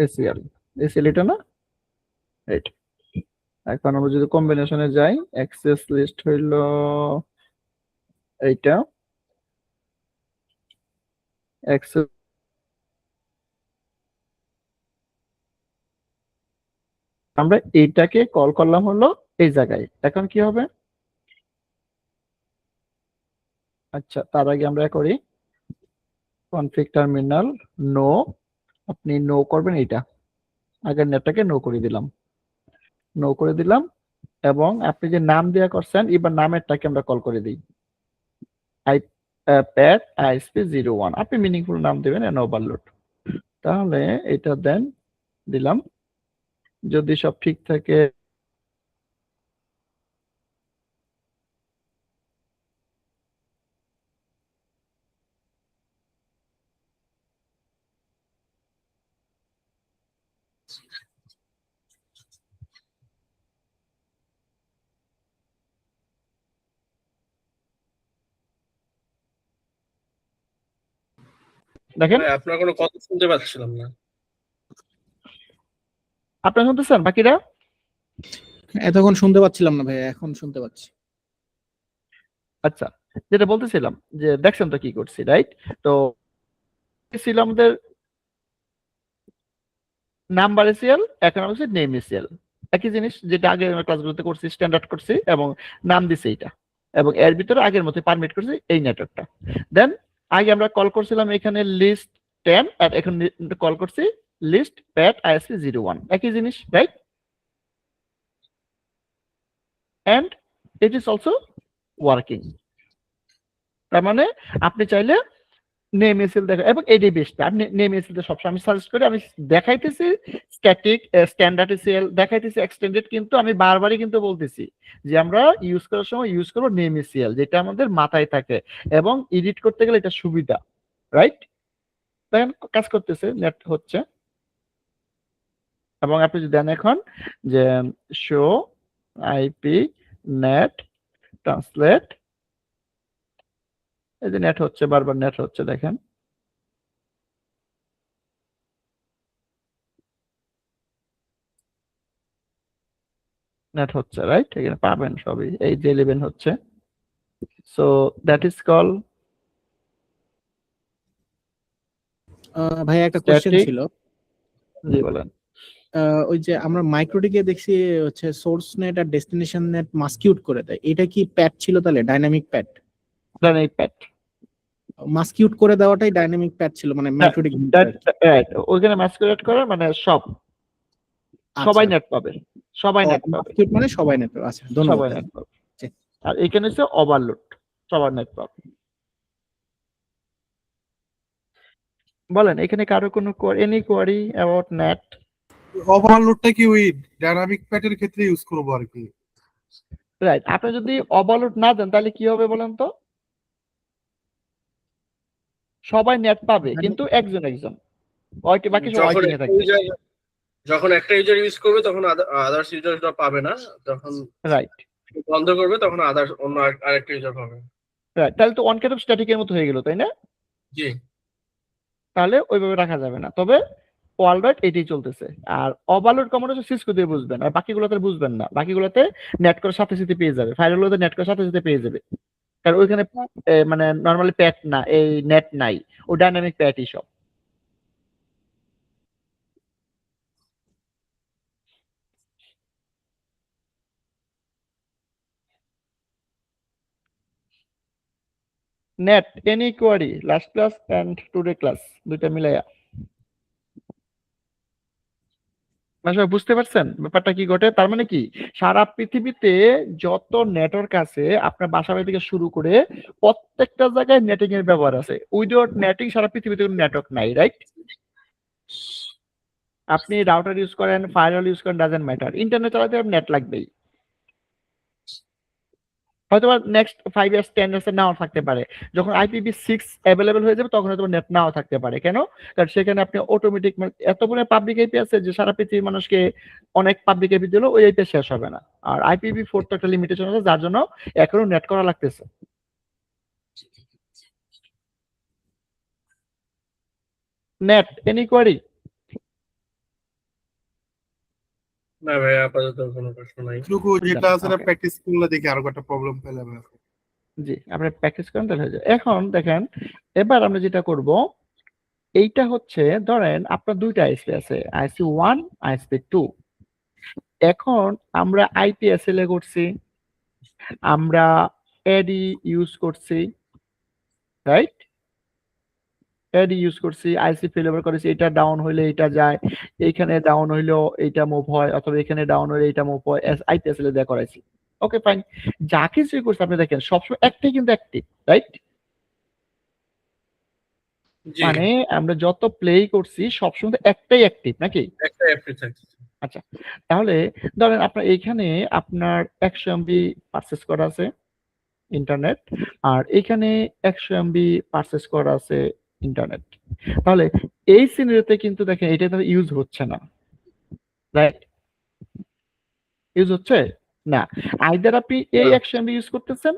এসিএল, এসিএল এটা না, এইটা। এখন আমরা যদি কম্বিনেশনে যাই, অ্যাক্সেস লিস্ট হইল এইটা, অ্যাক্সেস আমরা এইটাকে কল করলাম হলো এই জায়গায়। এখন কি হবে, আচ্ছা তার আগে আমরা করি কনফিগ টার্মিনাল নো, আপনি নো করবেন এইটা, আগের নেটটাকে নো করে দিলাম, নো করে দিলাম, এবং আপনি যে নাম দেওয়া করছেন এবার নামেরটাকে আমরা কল করে দিই, প্যাট আইএসপি 01 আপনি মিনিংফুল নাম দেবেন এন্ড ওভারলোড তাহলে এটা দেন দিলাম যদি সব ঠিক থাকে দেখেন ভাই আপনার কোনো কথা শুনতে পাচ্ছিলাম না। আপনারা শুনতেছেন বাকিরা এতক্ষণ শুনতে পাচ্ছিলাম না ভাই, এখন শুনতে পাচ্ছি। আচ্ছা যেটা বলতেছিলাম যে দেখছেন তো কি করছি রাইট তো ছিল আমাদের নাম্বার এসিএল এখন হচ্ছে নেম এসিএল একই জিনিস যেটা আগে ক্লাসগুলোতে করছি স্ট্যান্ডার্ড করছি এবং নাম দিছি এটা এবং এর ভিতরে আগের মতো পারমিট করছি এই নেটওয়ার্কটা দেন আগে আমরা কল করছিলাম এখানে লিস্ট 10 আর এখন কল করছি লিস্ট প্যাট আইএসপি 01 একই জিনিস right and it is also working তার মানে আপনি চাইলে নেম এসএল দেখা এবং এডি বেসটা আপনি নেম এসএল তে সবসময় আমি সার্চ করে আমি দেখাইতেছি স্ট্যাটিক স্ট্যান্ডার্ড এসএল দেখাইতেছি এক্সটেন্ডেড কিন্তু আমি বারবারই কিন্তু বলতেছি যে আমরা ইউজ করার সময় ইউজ করব নেম এসএল যেটা আমাদের মাথায় থাকে এবং এডিট করতে গেলে এটা সুবিধা রাইট দেখেন কাজ করতেছে নেট হচ্ছে এবং আপনি যদি দেন এখন যে শো আইপি নেট ট্রান্সলেট এই যে নেট হচ্ছে বারবার নেট হচ্ছে দেখেন নেট হচ্ছে রাইট এখানে পাবেন সবই এই যে 11 হচ্ছে সো দ্যাট ইজ কল ভাই একটা কোশ্চেন Static. ছিল, জি বলেন ওই যে আমরা মাইক্রোটিকে দেখছি হচ্ছে সোর্স নেট আর ডেস্টিনেশন নেট মাস্কিউট করে দেয়, এটা কি প্যাড ছিল তাহলে ডাইনামিক প্যাড? ডাইনামিক প্যাড মাস্কিউট করে দেওয়াটাই ডাইনামিক প্যাড ছিল মানে মাইক্রোটিক। রাইট ওখানে ম্যাসকুলেট করে মানে সব সবাই নেট পাবে সবাই নেট পাবে মাস্কিউট মানে সবাই নেট পাবে। আচ্ছা ধন্যবাদ। সবাই নেট পাবে জি। আর এখানে হচ্ছে ওভারলোড সবার নেট পাবে বলেন এখানে কারো কোনো এনি কোয়ারি অ্যাবাউট নেট ওভারলোডটা কি ওই ডাইনামিক প্যাটের ক্ষেত্রে ইউজ করবো আর কি? রাইট আপনি যদি ওভারলোড না দেন তাহলে কি হবে বলেন তো সবাই নেট পাবে কিন্তু একজন একজন বাকি সব যখন ওয়াইটিং এ থাকবে যখন একটা ইউজার ইউজ করবে তখন আদার্স ইউজাররা পাবে না, যখন রাইট বন্ধ করবে তখন আদার্স অন্য আরেকটা ইউজার পাবে। রাইট তাহলে তো অন ক্যাট অফ স্ট্যাটিকের মতো হয়ে গেল তাই না জি তাহলে ওইভাবে রাখা যাবে না তবে ওয়ার্ল্ড এটাই চলতেছে আর ওভারলোড কমান্ড হচ্ছে সিসকো দিয়ে বুঝবেন আর বাকিগুলোতে বুঝবেন না বাকিগুলোতে নেট করার সাথে সাথে পেয়ে যাবে ফাইলগুলোতে নেট করার সাথে সাথে পেয়ে যাবে কারণ ওইখানে মানে নরমালি প্যাট না এই নেট নাই ও ডাইনামিক প্যাটই সব net any query last class and today class দুইটা মিলাইয়া সবাই বুঝতে পারছেন ব্যাপারটা কি ঘটে তার মানে কি সারা পৃথিবীতে যত নেটওয়ার্ক আছে আপনার বাসা বাড়ি থেকে শুরু করে প্রত্যেকটা জায়গায় নেটিং এর ব্যবহার আছে উইদাউট নেটিং সারা পৃথিবীতে কোনো নেটওয়ার্ক নাই রাইট আপনি রাউটার ইউজ করেন ফায়ারওয়াল ইউজ করেন ডাজন্ট ম্যাটার ইন্টারনেট চালাতে নেট লাগবেই হয়তো নেক্সট 5 ইয়ার্স 10 ইয়ার্স নাও থাকতে পারে যখন IPv6 অ্যাভেলেবল হয়ে যাবে তখন হয়তো নেট নাও থাকতে পারে কেন কারণ সেখানে আপনি অটোমেটিক এত পরিমাণে পাবলিক আইপি আছে যে সারা পৃথিবীর মানুষকে অনেক পাবলিক আইপি দিলেও ওই আইপি শেষ হবে না আর IPv4 তো একটা লিমিটেশন আছে যার জন্য এখনো নেট করা লাগতেছে নেট এনি কোয়ারি না ভাই আপাতত কোনো প্রশ্ন নাই। টুকু যেটা আছে না Okay. প্র্যাকটিস করলে দেখি আরো একটা প্রবলেম পেলাম। জি আপনি প্র্যাকটিস করেন তাহলে হয়ে যাবে এখন দেখেন এবার আমরা যেটা করব এইটা হচ্ছে ধরেন আপনার দুইটা আইসপি আছে ISP1 ISP2 এখন আমরা IPSL এ করছি আমরা এডি ইউজ করছি রাইট এডি ইউজ করছি আইসি ফেলওভার করেছি এটা ডাউন হইলে এটা যায় এইখানে ডাউন হইলেও এইটা মুভ হয় অথবা এখানে ডাউন হইলে এটা মুভ হয় IPSL এ দেয়া করাইছি ওকে ফাইন যা কিছু করছে আপনি দেখেন সবসময় একটাই কিন্তু অ্যাক্টিভ রাইট জি, মানে আমরা যত প্লে করছি সবসময় তো একটাই অ্যাক্টিভ নাকি? একটা অ্যাপে থাকছে। আচ্ছা, তাহলে ধরেন আপনার এইখানে আপনার 100 এমবি পারচেজ করা আছে ইন্টারনেট, আর এইখানে 100 এমবি পারচেজ করা আছে ইন্টারনেট। তাহলে এই সিনারিওতে কিন্তু দেখেন এটা তো ইউজ হচ্ছে না, রাইট? ইউজ হচ্ছে না। আইদার আপনি এই না, 100 এমবি ইউজ করতেছেন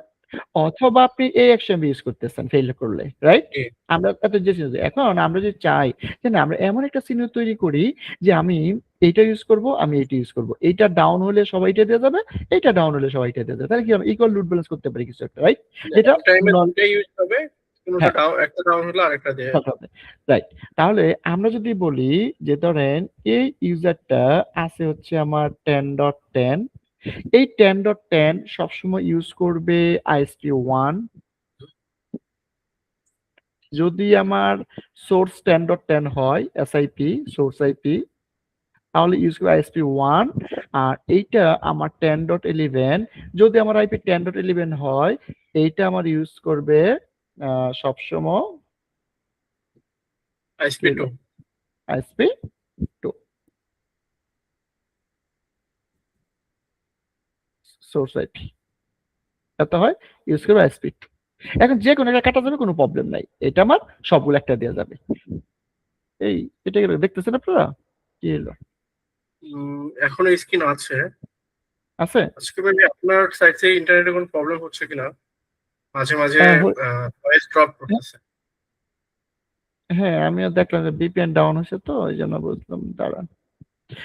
অথবা আপনি এই 100 এমবি ইউজ করতেছেন ফেল করলে, রাইট? জি, আমরা এত যে এখন আমরা যদি চাই যে না আমরা এমন একটা সিনারিও তৈরি করি যে আমি এইটা ইউজ করব, আমি এইটা ইউজ করব, এইটা ডাউন হলে সবাই এটা দিয়ে যাবে, এইটা ডাউন হলে সবাই এটা দিয়ে যাবে, তাহলে কি আমরা ইকুয়াল লোড ব্যালেন্স করতে পারি কিছু একটা, রাইট? যেটা এক টাইমে নন, দুটাই ইউজ হবে, কোনোটা হ্যাঁ ডাউন, একটা ডাউন হলে আরেকটা দিয়ে কথা হবে, রাইট? তাহলে আমরা যদি বলি যে ধরেন এই ইউজারটা আছে হচ্ছে আমার 10.10, এই 10.10 সবসময় ইউজ করবে আইএসপি 1। যদি আমার সোর্স 10.10 হয় এসআইপি সোর্স আইপি, তাহলে ইউজ করবে আইএসপি 1। আর এইটা আমার 10.11, যদি আমার আইপি 10.11 হয় এইটা আমার ইউজ করবে সবসময় আইএসপি 2। আইএসপি 2 সোর্স আইপি, এত হয় ইউজ করবে আইএসপি 2। এখন যে কোনো একটা কাটা যাবে, কোনো প্রবলেম নাই, এটা আমার সবগুলো একটা দেওয়া যাবে। এই এটা দেখতেছেন আপনারা কি হলো এখনো স্ক্রিন আছে। আছে? আজকে মেবি আপনার সাইড থেকে ইন্টারনেটে কোনো প্রবলেম হচ্ছে কিনা, মাঝে মাঝে ভয়েস ড্রপ করতেছে। হ্যাঁ আমিও দেখলাম যে ভিপিএন ডাউন হয়েছে, তো এই জন্য বুঝলাম, দাঁড়ান।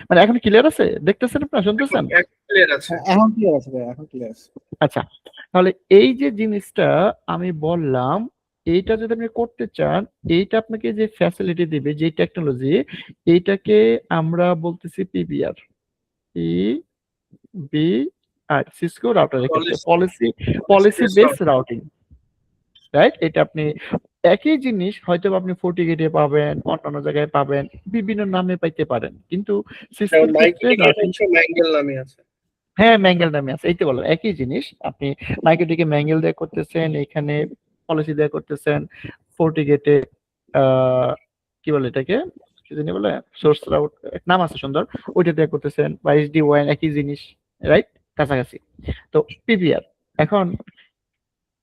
মানে এখন ক্লিয়ার আছে, দেখতেছেন আপনারা, শুনতেছেন? ক্লিয়ার আছে। এখন ক্লিয়ার আছে ভাই, এখন ক্লিয়ার আছে। আচ্ছা, তাহলে এই যে জিনিসটা আমি বললাম, এইটা যদি আপনি করতে চান, এইটা আপনাকে যে ফ্যাসিলিটি দিবে, যে টেকনোলজি, এইটাকে আমরা বলতেছি পিবিআর, পিবিআর, সিসকো রাউটারের ক্ষেত্রে policy policy base routing, right? এটা আপনি একই জিনিস হয়তো আপনি ফোর্টিগেটে পাবেন, অন্যান্য জায়গায় পাবেন, বিভিন্ন নামে পাইতে পারেন, কিন্তু সিসকোর ক্ষেত্রে রাউটিং, ম্যাঙ্গেল নামে আছে। হ্যাঁ ম্যাঙ্গেল নামে আছে, এই তো বললাম একই জিনিস। আপনি মাইক্রোটিকে ম্যাঙ্গেল দিয়ে করতেছেন, এখানে পলিসি দিয়ে করতেছেন, ফোর্টিগেটে কি বলে এটাকে, কি জানি বলে, সোর্স রাউট এক নাম আছে সুন্দর, ওইটা দিয়ে করতেছেন, বা এইচডি ওয়ান একই জিনিস, রাইট? কাছাকাছি। তো পিবিআর, এখন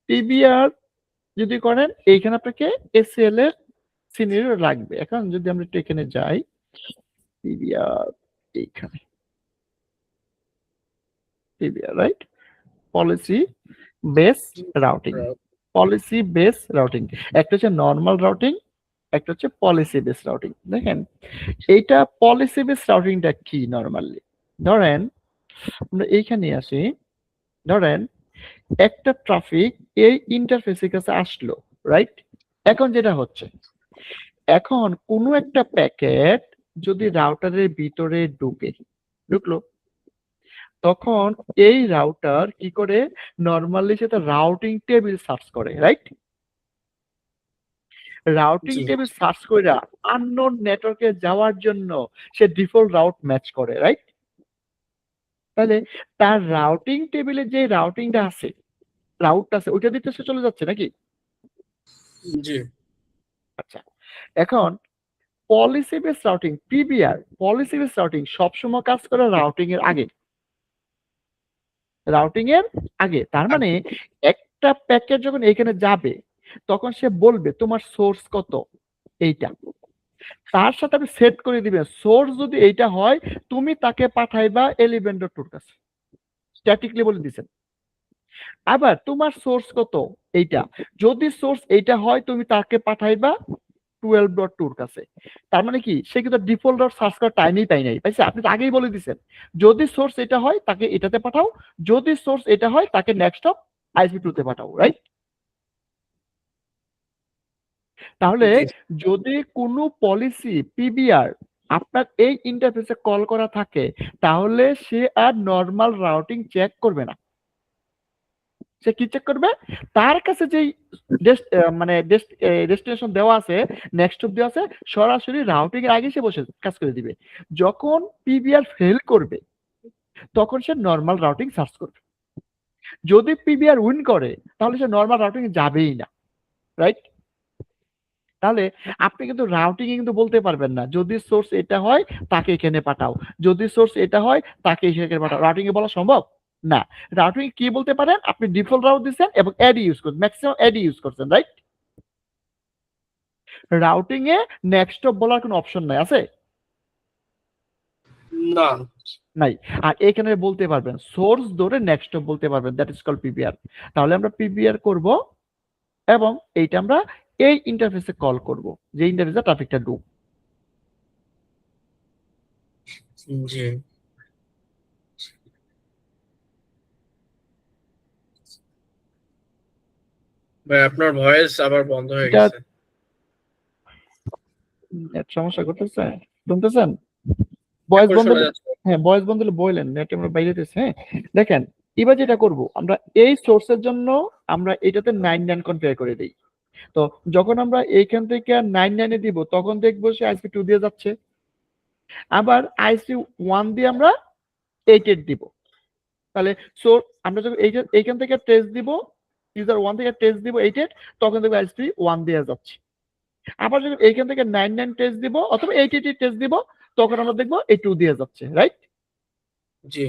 পিবিআর যদি করেন এইখানে আপনাকে এসিএল এর সিনিয়র লাগবে। এখন যদি আমরা একটু এখানে যাই, পিবিআর এইখানে, PBR right, policy base routing, policy base routing, একটা হচ্ছে নর্মাল রাউটিং, একটা হচ্ছে পলিসি বেস রাউটিং। দেখেন এইটা পলিসি বেস রাউটিংটা কি, নরমালি ধরেন আমরা এইখানে আসি, ধরেন একটা ট্রাফিক এই ইন্টারফেসের কাছে আসলো, রাইট? এখন যেটা হচ্ছে, এখন কোনো একটা প্যাকেট যদি রাউটারের ভিতরে ঢুকলো, তখন এই রাউটার কি করে, নরমালি সেটা রাউটিং টেবিল সার্চ করে, রাইট? রাউটিং টেবিল সার্চ করে আননোন নেটওয়ার্কে যাওয়ার জন্য সে ডিফল্ট রাউট ম্যাচ করে, রাইট? তাহলে তার রাউটিং টেবিলে যে রাউটিংটা আছে, রাউটটা আছে, ওইটা দিতে সে চলে যাচ্ছে নাকি? জি, আচ্ছা, এখন policy base routing, PBR policy base routing সবসময় কাজ করে রাউটিং এর আগে, রাউটিং এর আগে। তার মানে একটা প্যাকেট যখন এখানে যাবে, তখন সে বলবে তোমার সোর্স কত, এইটা তার সাথে আপনি সেট করে দিবেন। সোর্স যদি এইটা হয়, তুমি তাকে পাঠাইবা 11.2 কাছে, স্ট্যাটিকলি বলে দিছেন। আবার তোমার সোর্স কত, এইটা, যদি সোর্স এইটা হয় তুমি তাকে পাঠাইবা 12.2 কাছে। তার মানে কি, সে কিন্তু ডিফল্ট ডট সার্চ করার টাইমই পাই নাই, পাইছে? আপনি তো আগেই বলে দিছেন যদি সোর্স এটা হয় তাকে এটাতে পাঠাও, যদি সোর্স এটা হয় তাকে নেক্সট অফ আইএসপি 2 তে পাঠাও, রাইট? তাহলে যদি কোনো পলিসি পিবিআর আপনার এই ইন্টারফেসে কল করা থাকে, তাহলে সে আর নরমাল রাউটিং চেক করবে না। সে কি চেক করবে, তার কাছে যেই মানে ডেস্টিনেশন দেওয়া আছে, নেক্সট অফ দেওয়া আছে, সরাসরি রাউটিং এর আগে সে বসে কাজ করে দিবে। যখন পিবিআর ফেল করবে তখন সে নরমাল রাউটিং সার্চ করবে। যদি পিবিআর উইন করে তাহলে সে নরমাল রাউটিং যাবেই না, রাইট? তাহলে আপনি কিন্তু রাউটিং এ কিন্তু বলতে পারবেন না যদি সোর্স এটা হয় তাকে এখানে পাঠাও, যদি সোর্স এটা হয় তাকে এখানে পাঠাও। রাউটিং এ বলা সম্ভব না। রাউটিং এ কি বলতে পারেন, আপনি ডিফল্ট রাউট দিচ্ছেন এবং অ্যাড ইউজ করছেন, ম্যাক্সিমাম অ্যাড ইউজ করছেন, রাইট? রাউটিং এ নেক্সট স্টপ বলার কোনো অপশন নাই, আছে? না, নাই। আর এখানে বলতে পারবেন সোর্স ধরে নেক্সট স্টপ বলতে পারবেন, দ্যাট ইজ কল পিবিআর। তাহলে আমরা পিবিআর করব এবং এইটা আমরা এই ইন্টারফেসে কল করব, যে ইন্টারফেসে ট্রাফিকটা ঢুক। জি ভাই, আপনার ভয়েস আবার বন্ধ হয়ে এটা গেছে। নেট সমস্যা করতেছে, শুনতেছেন? ভয়েস এখন বন্ধ শোনা হলে, যাচ্ছে। হ্যাঁ ভয়েস বন্ধ হলে বললেন, নেট আমরা বাইরে দিতেছি। হ্যাঁ দেখেন, এবার যেটা করব আমরা এই সোর্সের জন্য আমরা এটাতে 99 কনফিগার করে দিই। তো যখন আমরা এইখান থেকে 99 এ দিব তখন দেখবো সে আইসপি 2 দিয়ে যাচ্ছে, আবার আইসপি 1 দিয়ে আমরা 88 দিব। তাহলে আমরা যখন এইখান থেকে টেস্ট দিব, ইউজার 1 থেকে টেস্ট দিব 88, তখন দেখবো আইসপি 1 দিয়ে যাচ্ছে। আবার যখন এইখান থেকে 99 টেস্ট দিব অথবা 88 টেস্ট দিব, তখন আমরা দেখবো এই 2 দিয়ে যাচ্ছে, রাইট? জি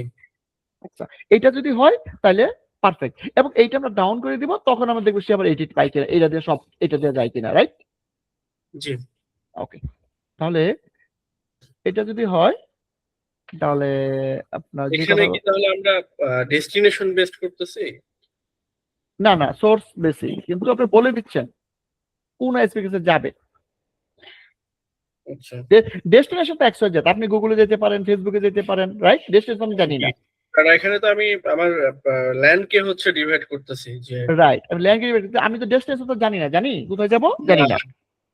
আচ্ছা, এটা যদি হয় তাহলে পারফেক্ট, এবং এইটা আমরা ডাউন করে দিব, তখন আমরা দেখবো সে আবার 88 পাই কিনা, এটা দিয়ে সব এটা দিয়ে যায় কিনা, রাইট? জি ওকে, তাহলে এটা যদি হয় তাহলে আপনার যে এখানে কথা, কি তাহলে আমরা ডেস্টিনেশন বেসড করতেছি? না না সোর্স বেসি, কিন্তু আপনি বলে দিচ্ছেন কোন এসপিএসে যাবে। আচ্ছা, ডেস্টিনেশন তো XYZ, আপনি গুগলে যেতে পারেন, ফেসবুকে যেতে পারেন, রাইট? ডেস্টিনেশন জানি না, কারণ এখানে তো আমি আমার ল্যান্ডকে হচ্ছে ডিভাইড করতেছি যে রাইট? আমি ল্যাঙ্গুয়েজ, আমি তো ডেস্টিনেশন তো জানি না, জানি কোথায় যাব জানি না,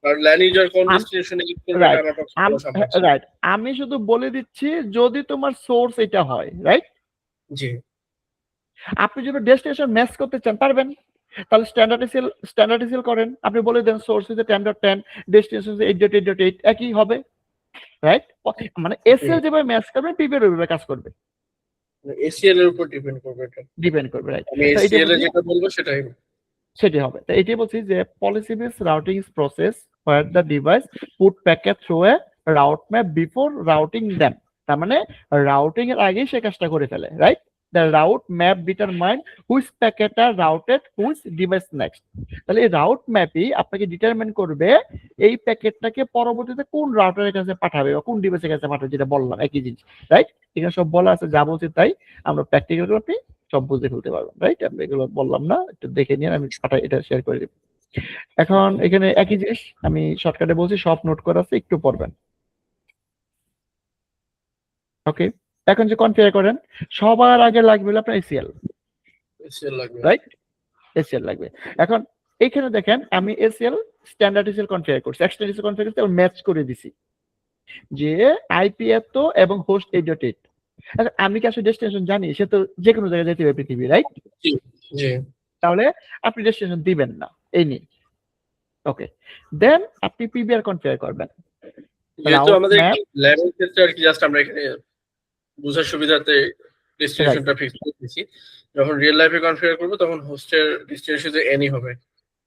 আর ল্যান্ড ইউজার কোন আম- ডেস্টিনেশনে ক্লিক করবে এটা রাইট? আমার পক্ষে বলা সম্ভব না। রাইট, আমি শুধু বলে দিচ্ছি যদি তোমার সোর্স এটা হয়, রাইট? জি আপনি যদি ডেস্টিনেশন ম্যাচ করতে চান পারবেন, তাহলে স্ট্যান্ডার্ড এসএল করেন, আপনি বলে দেন সোর্স ইজ 10.10, ডেস্টিনেশন ইজ 8.8.8, একই হবে, রাইট? মানে এসএল যেভাবে ম্যাচ করবে পিবিআর ওইভাবে কাজ করবে, এসিএল এর উপর ডিপেন্ড করবে এটা। ডিপেন্ড করবে, রাইট? আমি এসিএল এ যেটা বলবো সেটাই। সেটি হবে। তো এটাই বলছি যে policy base routing is process where the device put packet through a route map before routing them. তার মানে রাউটিং এর আগেই সে কাজটা করে ফেলে, right? The route map determine which packet are routed which device next. তাহলে এই রাউট ম্যাপই আপনাকে ডিটারমাইন করবে এই প্যাকেটটাকে পরবর্তীতে কোন রাউটারের কাছে পাঠাবে বা কোন ডিভাইসের কাছে পাঠাবে, যেটা বললাম একই জিনিস, রাইট? এখানে সব বলা আছে, যা বলছি তাই, আমরা প্র্যাকটিক্যাল করে আপনি সব বুঝে ফেলতে পারবেন, রাইট? আমি এগুলো বললাম না, একটু দেখে নিয়ে আমি পাঠাই, এটা শেয়ার করে দিব। এখন এখানে একই জিনিস আমি শর্টকাটে বলছি, সব নোট করা আছে, একটু পড়বেন। ওকে, এখন যে কনফিগার করেন সবার আগে লাগবে হলো আপনার এসিএল, এসিএল লাগবে। রাইট? এসিএল লাগবে। এখন এখানে দেখেন আমি এসিএল স্ট্যান্ডার্ড এসিএল কনফিগার করছি, এক্সটেন্ড এসিএল কনফিগার করছি এবং ম্যাচ করে দিছি যে আইপি এত এবং হোস্ট 8.8। এখন আমি কি আসলে ডেস্টিনেশন জানি? সে তো যে কোনো জায়গায় যেতে হবে পৃথিবী, রাইট? জি তাহলে আপনি ডেস্টিনেশন দিবেন না, এই নিয়ে। ওকে, দেন আপনি পিবিআর কনফিগার করবেন। যেহেতু Route আমাদের map, ল্যাবের ক্ষেত্রে আর কি জাস্ট আমরা এখানে বোঝার সুবিধাতে ডেস্টিনেশনটা ফিক্স করে দিয়েছি। যখন রিয়েল লাইফে কনফিগার করব তখন হোস্টের ডেস্টিনেশন এনি হবে।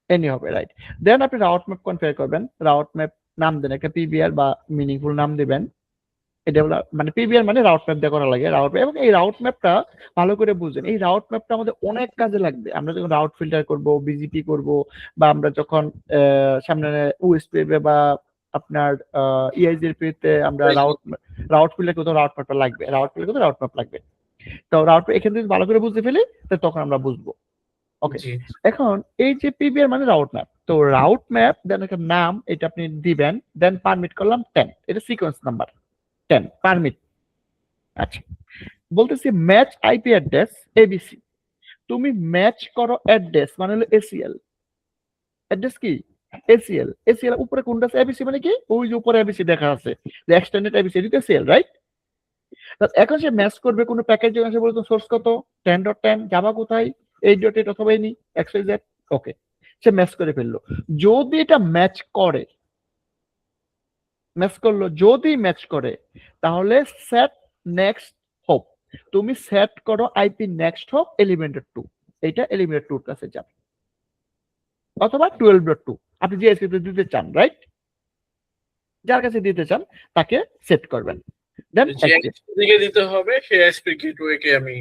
এনি হবে, রাইট? দেন আপনি রাউট ম্যাপ কনফিগার করবেন। রাউট ম্যাপ নাম দেন একটা পিবিআর বা মিনিংফুল নাম দিবেন। এটা হলো মানে পিবিআর মানে রাউট ম্যাপ দিয়ে করা লাগে, রাউট ম্যাপ। এবং এই রাউট ম্যাপটা ভালো করে বুঝেন, এই রাউট ম্যাপটা আমাদের অনেক কাজে লাগবে। আমরা যখন রাউট ফিল্টার করব, বিজিপি করব, বা আমরা যখন সামনে ওএসপি বা আপনার ইআইজিপি তে আমরা রাউট ফিল্টার করতে রাউট ম্যাপটা লাগবে, রাউট ফিল্টার করতে রাউট ম্যাপ লাগবে। তো রাউট এখান থেকে ভালো করে বুঝতে ফেলি, তো তখন আমরা বুঝবো। ওকে, জি এখন এই যে পিবিআর মানে রাউট ম্যাপ, তো রাউট ম্যাপ দেন একটা নাম, এটা আপনি দিবেন, দেন পারমিট করলাম 10, এটা সিকোয়েন্স নাম্বার 10 পারমিট। আচ্ছা, বলতেছি ম্যাচ আইপি অ্যাড্রেস এবিসি, তুমি ম্যাচ করো অ্যাড্রেস মানে হলো এসিএল। অ্যাড্রেস কি? এসিএল। এসিএল উপরে কোনটা আছে? এবিসি মানে কি? ওই যে উপরে এবিসি দেখা আছে, যে এক্সটেন্ডেড এবিসি, এটা এসিএল, রাইট? এখন সে ম্যাচ করবে কোন প্যাকেজ, এসে বলতো সোর্স কত, 10.10, যাবা কোথায়, 8.8 অথবা এনি XYZ। ওকে, সে ম্যাচ করে ফেললো। যদি এটা ম্যাচ করে, ম্যাচ করলো, যদি ম্যাচ করে, তাহলে সেট নেক্সট হোপ, তুমি সেট করো আইপি নেক্সট হোপ এলিমেন্টেড 2, এটা এলিমেন্টেড 2 এর কাছে যাবে, অথবা 12.2, আপনি যে আইএসপি দিতে চান, রাইট? যার কাছে দিতে চান তাকে সেট করবেন, দেন যে দিকে দিতে হবে সেই এসপি গেটওয়ে কে আমি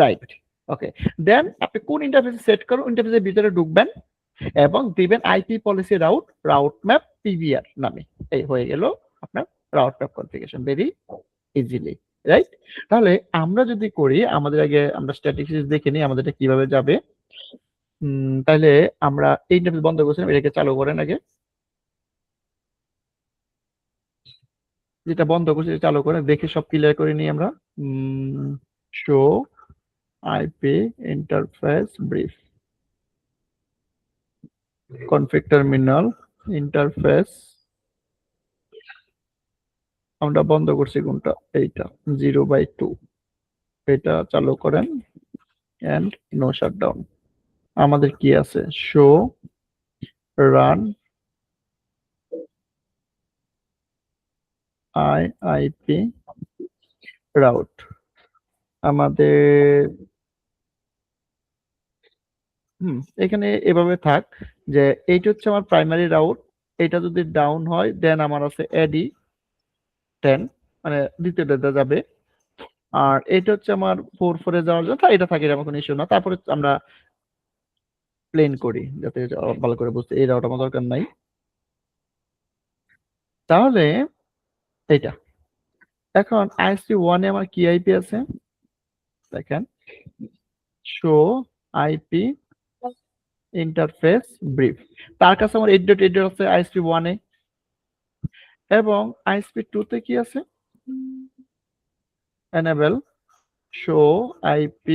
রাইট। ওকে, দেন আপনি কোন ইন্টারফেসে সেট করুন, ইন্টারফেসের ভিতরে ঢুকবেন এবং দিবেন IP policy route map PVR নামে। এই হয়ে গেল আপনার route map configuration, very easily, right? তাহলে আমরা যদি করি, আমাদের আগে আমরা স্ট্যাটিস্টিক্স দেখে নিই আমাদের এটা কিভাবে যাবে। তাহলে আমরা এই ইন্টারফেস বন্ধ করছিলাম, এটাকে চালু করেন আগে। যেটা বন্ধ করছি চালু করে দেখে সব ক্লিয়ার করে নিই আমরা। Show IP interface brief, config terminal interface আমরা বন্ধ করছি কোনটা, এইটা 0/2, এটা চালু করেন এন্ড নো শাটডাউন। আমাদের কি আছে, শো রান আইপি রাউট। আমাদের এখানে এভাবে থাক যে এইটা হচ্ছে আমার প্রাইমারি রাউট, এটা যদি ডাউন হয় দেন আমার আছে এডি 10, মানে দ্বিতীয়টা যাবে। আর এটা হচ্ছে আমার 4 এ যাওয়ার জন্য, এটা থাকে, আমার কোনো ইস্যু না। তারপরে আমরা প্লেন করি যাতে ভালো করে বুঝতে, এই রাউট আমার দরকার নাই। তাহলে এইটা এখন আইএসপি 1 এ আমার কি আইপি আছে দেখেন, শো আইপি ইন্টারফেস ব্রিফ। তার কাছে আমার 8.8 আছে আইএসপি 1 এ, এবং আইএসপি 2 তে কি আছে, enable show IP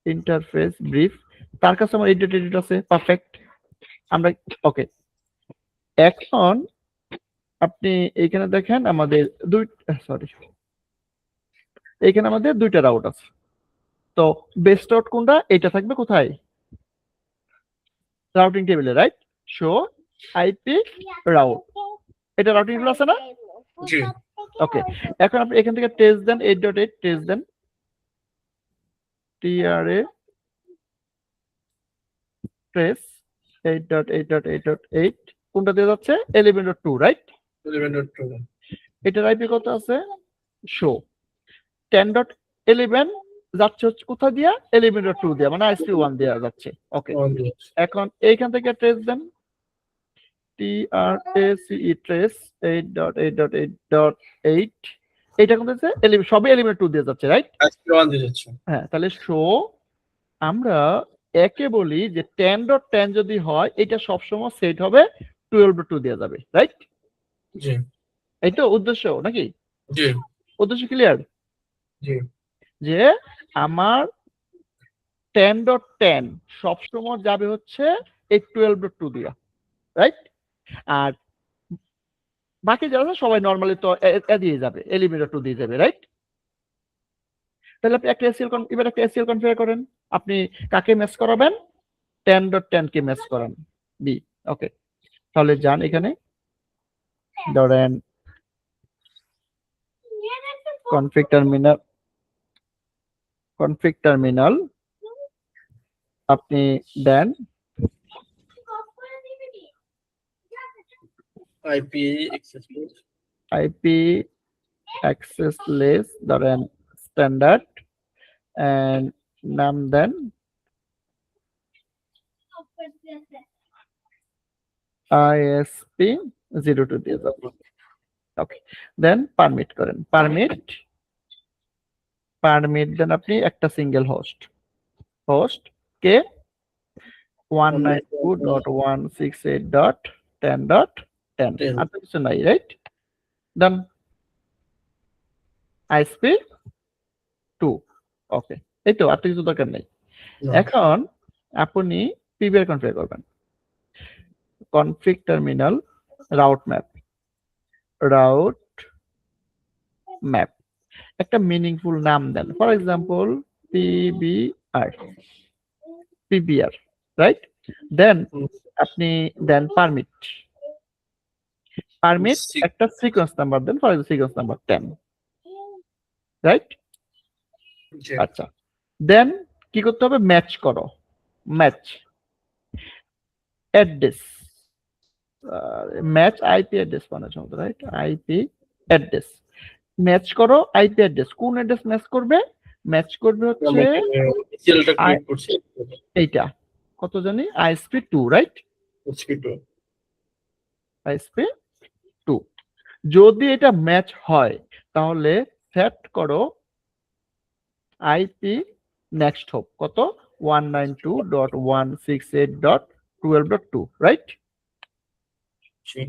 interface brief, তার কাছে আমার 8.8 আছে, পারফেক্ট। আমরা ওকে, এখন আপনি এইখানে দেখেন আমাদের এইখানে আমাদের দুইটা রাউট আছে। তো বেস্ট রাউট কোনটা, এটা থাকবে কোথায়, রাউটিং টেবিলে, রাইট? শো আইপি রাউট, এটা রাউটিং টেবিল আছে না? জি ওকে, এখন আপনি এখান থেকে টেস্ট দেন, 8.8 টেস্ট দেন, TRA ট্রেস 8.8.8.8 কোনটা দিয়ে যাচ্ছে, 11.2, রাইট? 11.2 এটার আইপি কত আছে, শো 10.11 যাচ্ছে হচ্ছে কোথা দিয়া, 11.2 দিয়া, মানে আইএসপি 1 দিয়া যাচ্ছে। ওকে, এখন এইখান থেকে ট্রেস দেন, TRACE ট্রেস 8.8.8.8, এইটা কোন দিচ্ছে, সবই 11.2 দিয়ে যাচ্ছে, রাইট? আইএসপি 1 দিয়ে যাচ্ছে। হ্যাঁ, তাহলে শো আমরা একে বলি যে 10.10 যদি হয় এটা সবসময় সেট হবে 12.2 দেওয়া যাবে, রাইট? জি এই তো উদ্দেশ্য নাকি? জি উদ্দেশ্য ক্লিয়ার? জি যে আমার 10.10 সবসময় যাবে হচ্ছে এই 12.2 দিয়া, রাইট? আর বাকি যারা আছে সবাই নরমালি তো দিয়ে যাবে, 11.2 দিয়ে যাবে, রাইট? তাহলে আপনি একটা এবার একটা এসিএল কনফিগার করেন, আপনি কাকে ম্যাচ করাবেন, 10.10 কে ম্যাচ করান বি। ওকে, তাহলে যান এখানে ধরেন কনফিগ টার্মিনাল আপনি দেন আইপি অ্যাক্সেস লেস ধরেন স্ট্যান্ডার্ড এন্ড নাম দেন ISP 02 দিয়ে যাবেন। ওকে, দেন পারমিট করেন, পারমিট দেন আপনি একটা সিঙ্গেল হোস্ট কে 192.168.10.10, আর তো কিছু নাই, রাইট? ডান, ISP 2। ওকে, এই তো, আর তো কিছু দরকার নেই। এখন আপনি পিবিআর কনফিগার করবেন, কনফিগ টার্মিনাল রাউট ম্যাপ, একটা মিনিংফুল নাম দেন, for example PBR, right? Then আপনি দেন পারমিট একটা সিকোয়েন্স নাম্বার দেন, for example sequence number 10, right? আচ্ছা, দেন কি করতে হবে, match address, match IP address মানে সম্ভবত, রাইট? আইপি অ্যাড্রেস ম্যাচ করো, আইপি অ্যাড্রেস কোন অ্যাড্রেস ম্যাচ করবে? ম্যাচ করবে হচ্ছে এসিএলটা ক্রিয়েট করছি এইটা, কত জানি, আইএসপি 2, রাইট? SP2 ISP 2। যদি এটা ম্যাচ হয় তাহলে সেট করো আইপি নেক্সট হোপ, কত? 192.168.12.2, রাইট? জি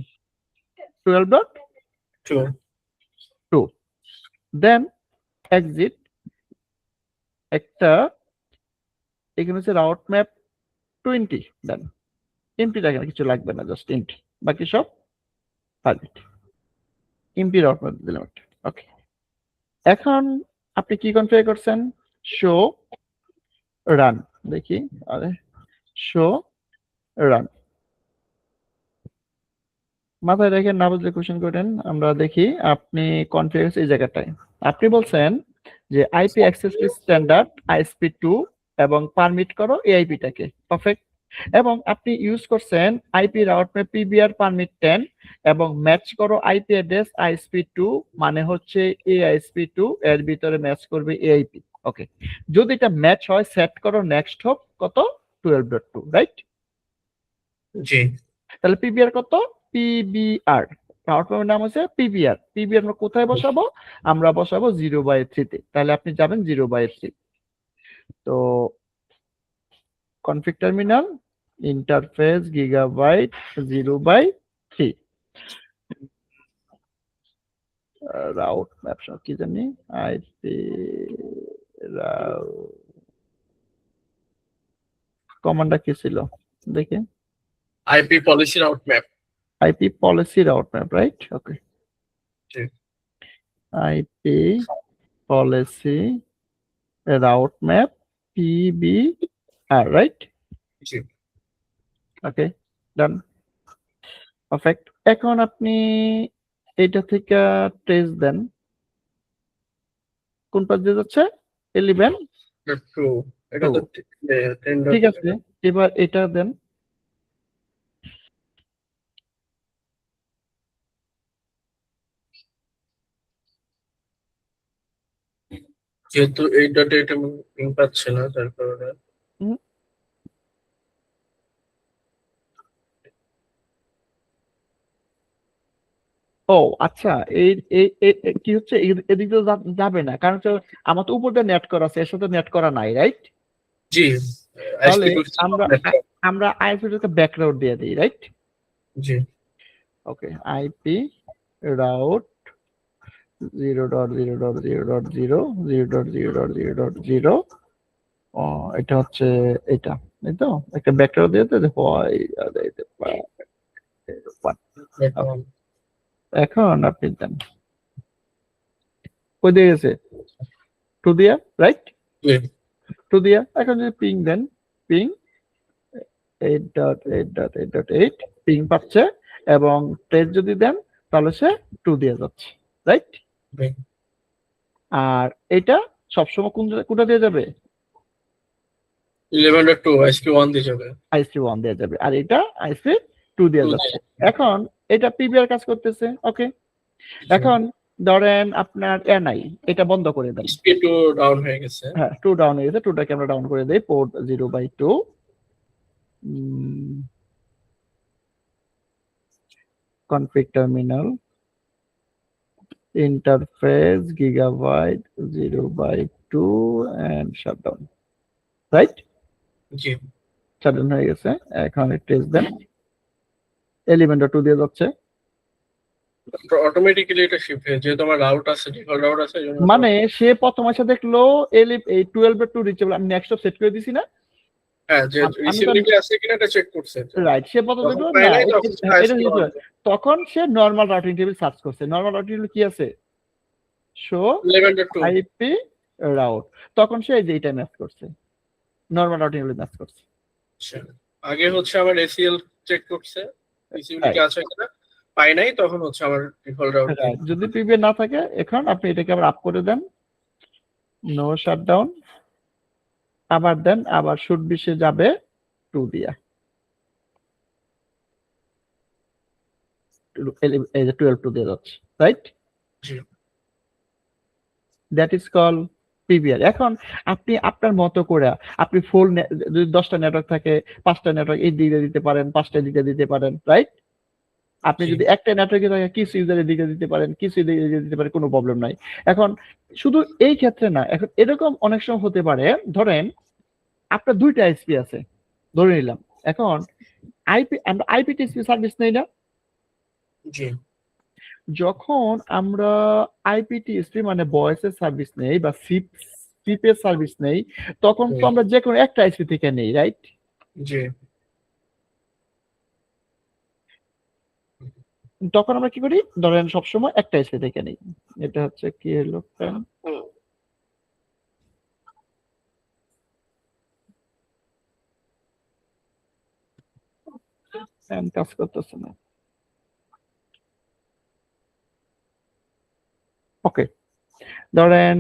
12.2। দেন এক্সিট, একটা এখানে হচ্ছে রাউট ম্যাপ 20, দেন এমপি রাখেন, কিছু লাগবে না, জাস্ট এমপি, বাকি সব পারমিট। এমপি রাউট ম্যাপ দিলাম একটা, ওকে। এখন আপনি কি কনফিগার করছেন? শো রান, দেখি, আরে শো রান মাথায় রেখে না বুঝলে কোশ্চেন করেন। আমরা দেখি আপনি কনফিগার এই জায়গাটায় আপনি বলছেন যে আইপি অ্যাক্সেস স্ট্যান্ডার্ড আইএসপি2 এবং পারমিট করো এআইপিটাকে, পারফেক্ট। এবং আপনি ইউজ করছেন IP route map PBR permit 10 এবং ম্যাচ করো আইপি অ্যাড্রেস আইএসপি2, মানে হচ্ছে এআইএসপি2 এর ভিতরে ম্যাচ করবে এআইপি, ওকে। যদি এটা ম্যাচ হয় সেট করো নেক্সট হোপ, কত? 12.2, রাইট? জি তাহলে পিবিআর কত? পিবিআর রাউট ম্যাপের নাম হচ্ছে পিবিআর। পিবিআর আমরা কোথায় বসাবো? আমরা বসাবো 0/3 তে। তাহলে আপনি যাবেন 0/3। তো config terminal interface gigabyte 0/3 route map কি জানি আইপি কমান্ডটা কি ছিল দেখি, IP policy route map IP policy route map, right? Okay, জি IP policy route map PBR, right? জি ওকে, ডান, পারফেক্ট। এখন আপনি এটা থেকে ট্রেস দেন, কোন পাশ দিয়ে যাচ্ছে? 11 টু এটা তো 10 ঠিক আছে, এবার এটা দেন। যেহেতু এই ডটে এটা পিং পাচ্ছে না তার কারণে ও আচ্ছা, এই এই এই- এই- কি হচ্ছে, এদিক দিয়ে যাবে না, কারণ হচ্ছে আমার তো উপর দিয়ে নেট করা আছে, এর সাথে নেট করা নাই, রাইট? জি তাহলে SP2 আমরা আইপি কে ব্যাকগ্রাউন্ড দিয়ে দিই, রাইট? জি ওকে, আইপি রাউট 0.0.0.0 এটা হচ্ছে এটা, এই তো একটা ব্যাকগ্রাউন্ড দিয়ে দিতে হয়। এখন আপনি দেন, কই দিয়ে গেছে? টু দিয়া, রাইট? জি টু দিয়া। এখন যদি পিং দেন, পিং 8.8.8.8 পিং পাচ্ছে, এবং ট্রেস যদি দেন তাহলে সে 2 দিয়ে যাচ্ছে, রাইট? জি। আর এটা সবসময় কোনটা দিয়ে যাবে? 11.2 SP1 দিয়ে যাবে ISP1 দিয়ে যাবে, আর এটা ISP2 দিয়ে যাচ্ছে। এখন এটা পিবিআর কাজ করতেছে, ওকে। এখন ধরেন আপনার নাই, এটা বন্ধ করে দেন। SP2 ডাউন হয়ে গেছে হ্যাঁ, 2 ডাউন হয়ে গেছে, 2টাকে আমরা ডাউন করে দেই, port 0/2 config terminal interface gigabyte 0/2 and shutdown, right? জি শাটডাউন হয়ে গেছে। এখন টেস্ট দেন, এলিমেন্টটা 2 দিয়ে যাচ্ছে, অটোমেটিক্যালি এটা শিফট হয়ে যেহেতু আমার রাউট আছে ডিফল্ট রাউট আছে এজন্য মানে সে প্রথম এসে দেখলো এই 12/2 রিচেবল, আমি নেক্সট সেট করে দিছি না, হ্যাঁ যে আমি তো- রিসিভিবিলিটি আছে কিনা এটা চেক করছে রাইট? সে প্রথম তখন দেখলো পায় না, নাই, তখন হ্যাঁ, এটা SP1 হয়েছে। তখন সে নরমাল রাউটিং টেবিল সার্চ করছে, নরমাল রাউটিং টেবিল কি আছে? শো 11.2 আইপি রাউট, তখন সে এইটা ম্যাচ করছে, নরমাল রাউটিং টেবিল ম্যাচ করছে। আচ্ছা। আগে হচ্ছে আমার ACL চেক করছে রিসিভিবিলিটি আছে কিনা, পাই নাই, তখন হচ্ছে আমার ডিফল্ট রাউট Right, যদি পিবিএ না থাকে, এখন আপনি এটাকে আবার আপ করে দেন, নো শাটডাউন, আবার দেন, আবার শুড বি সে যাবে 2 দিয়া, 12 টু দিয়ে যাচ্ছে, right? G. That is call PVR. এখন আপনি আপনার মতো করে আপনি ফুল যদি 10টা নেটওয়ার্ক থাকে, 5টা নেটওয়ার্ক এই দিকে দিতে পারেন, 5টা দিকে দিতে পারেন, রাইট? আপনি জি। যদি একটা নেটওয়ার্কে থাকে কিছু ইউজারের দিকে দিতে পারেন, কিছু দিকে দিতে পারেন, কোনো প্রবলেম নাই। এখন শুধু এই ক্ষেত্রে না, এখন এরকম অনেক সময় হতে পারে, ধরেন আপনার 2টা আইএসপি আছে ধরে নিলাম। এখন আমরা আইপিটিসপি সার্ভিস নেই না? জি। যখন আমরা আইপিটিএসপি মানে ভয়েসের সার্ভিস নেই বা সিপের সার্ভিস নেই, তখন তো আমরা যে কোনো একটা আইএসপি থেকে নেই, রাইট? জি। তখন আমরা কি করি, ধরেন সবসময় একটা আইএসপি থেকে নেই। এটা হচ্ছে কি হলো, ফ্যান কাজ করতেছে না। ওকে, ধরেন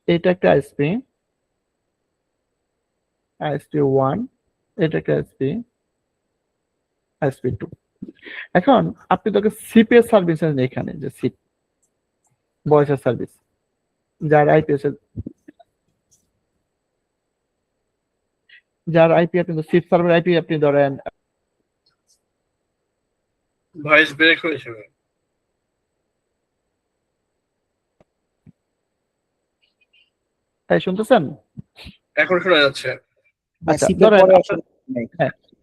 এটা একটা আইএসপি 1, এটা একটা আইএসপি 2। এখন আপনি তোকে সিপের সার্ভিস নেই, এখানে যে সিপ ভয়েসের সার্ভিস, যার আইপি আপনি সিপ সার্ভার আইপি আপনি ধরেন, ভয়েস ব্রেক হয়েছে। তাই শুনতেছেন? এখন শোনা যাচ্ছে। আচ্ছা, সিপের ধরেন পরে আপনার আসলে নাই।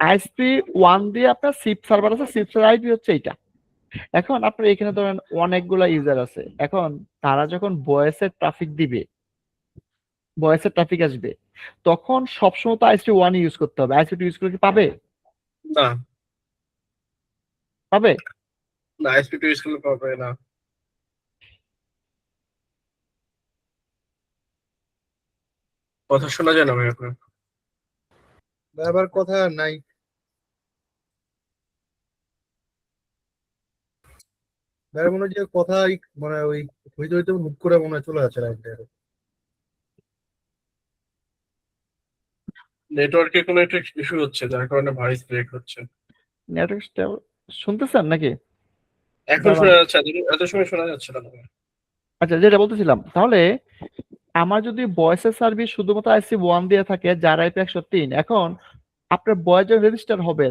আইএসপি 1 দিয়ে আপনার সিপ সার্ভার আছে, সিপ সার্ভার আইপি হচ্ছে এইটা। এখন আপনার এখানে ধরেন অনেকগুলা ইউজার আছে, এখন তারা যখন ভয়েসের ট্রাফিক দিবে, ভয়েসের ট্রাফিক আসবে, তখন সবসময় তো আইএসপি 1 ইউজ করতে হবে। আইএসপি 2 ইউজ করলে কি পাবে? না, পাবে? না, এসপি2 ইউজ করলে পাবে না। কথা শোনা যায় না ভাই আপনার। আবার কথা নাই। ভাই মনে হয় যে কথা মানে ওই হইতে হইতে হুট করে মনে হয় চলে যাচ্ছে লাইনটা। নেটওয়ার্কে কোনো একটা ইস্যু হচ্ছে, যার কারণে ভয়েস ব্রেক হচ্ছে। নেটওয়ার্কটা শুনতেছেন নাকি? এখন শোনা যাচ্ছে, এত সময় শোনা যাচ্ছে না। আচ্ছা, যেটা বলতেছিলাম, তাহলে আমার যদি ভয়েসের সার্ভিস শুধুমাত্র আইএসপি 1 দিয়ে থাকে, যার আইপি 103, এখন আপনার ভয়েস যখন রেজিস্টার হবে,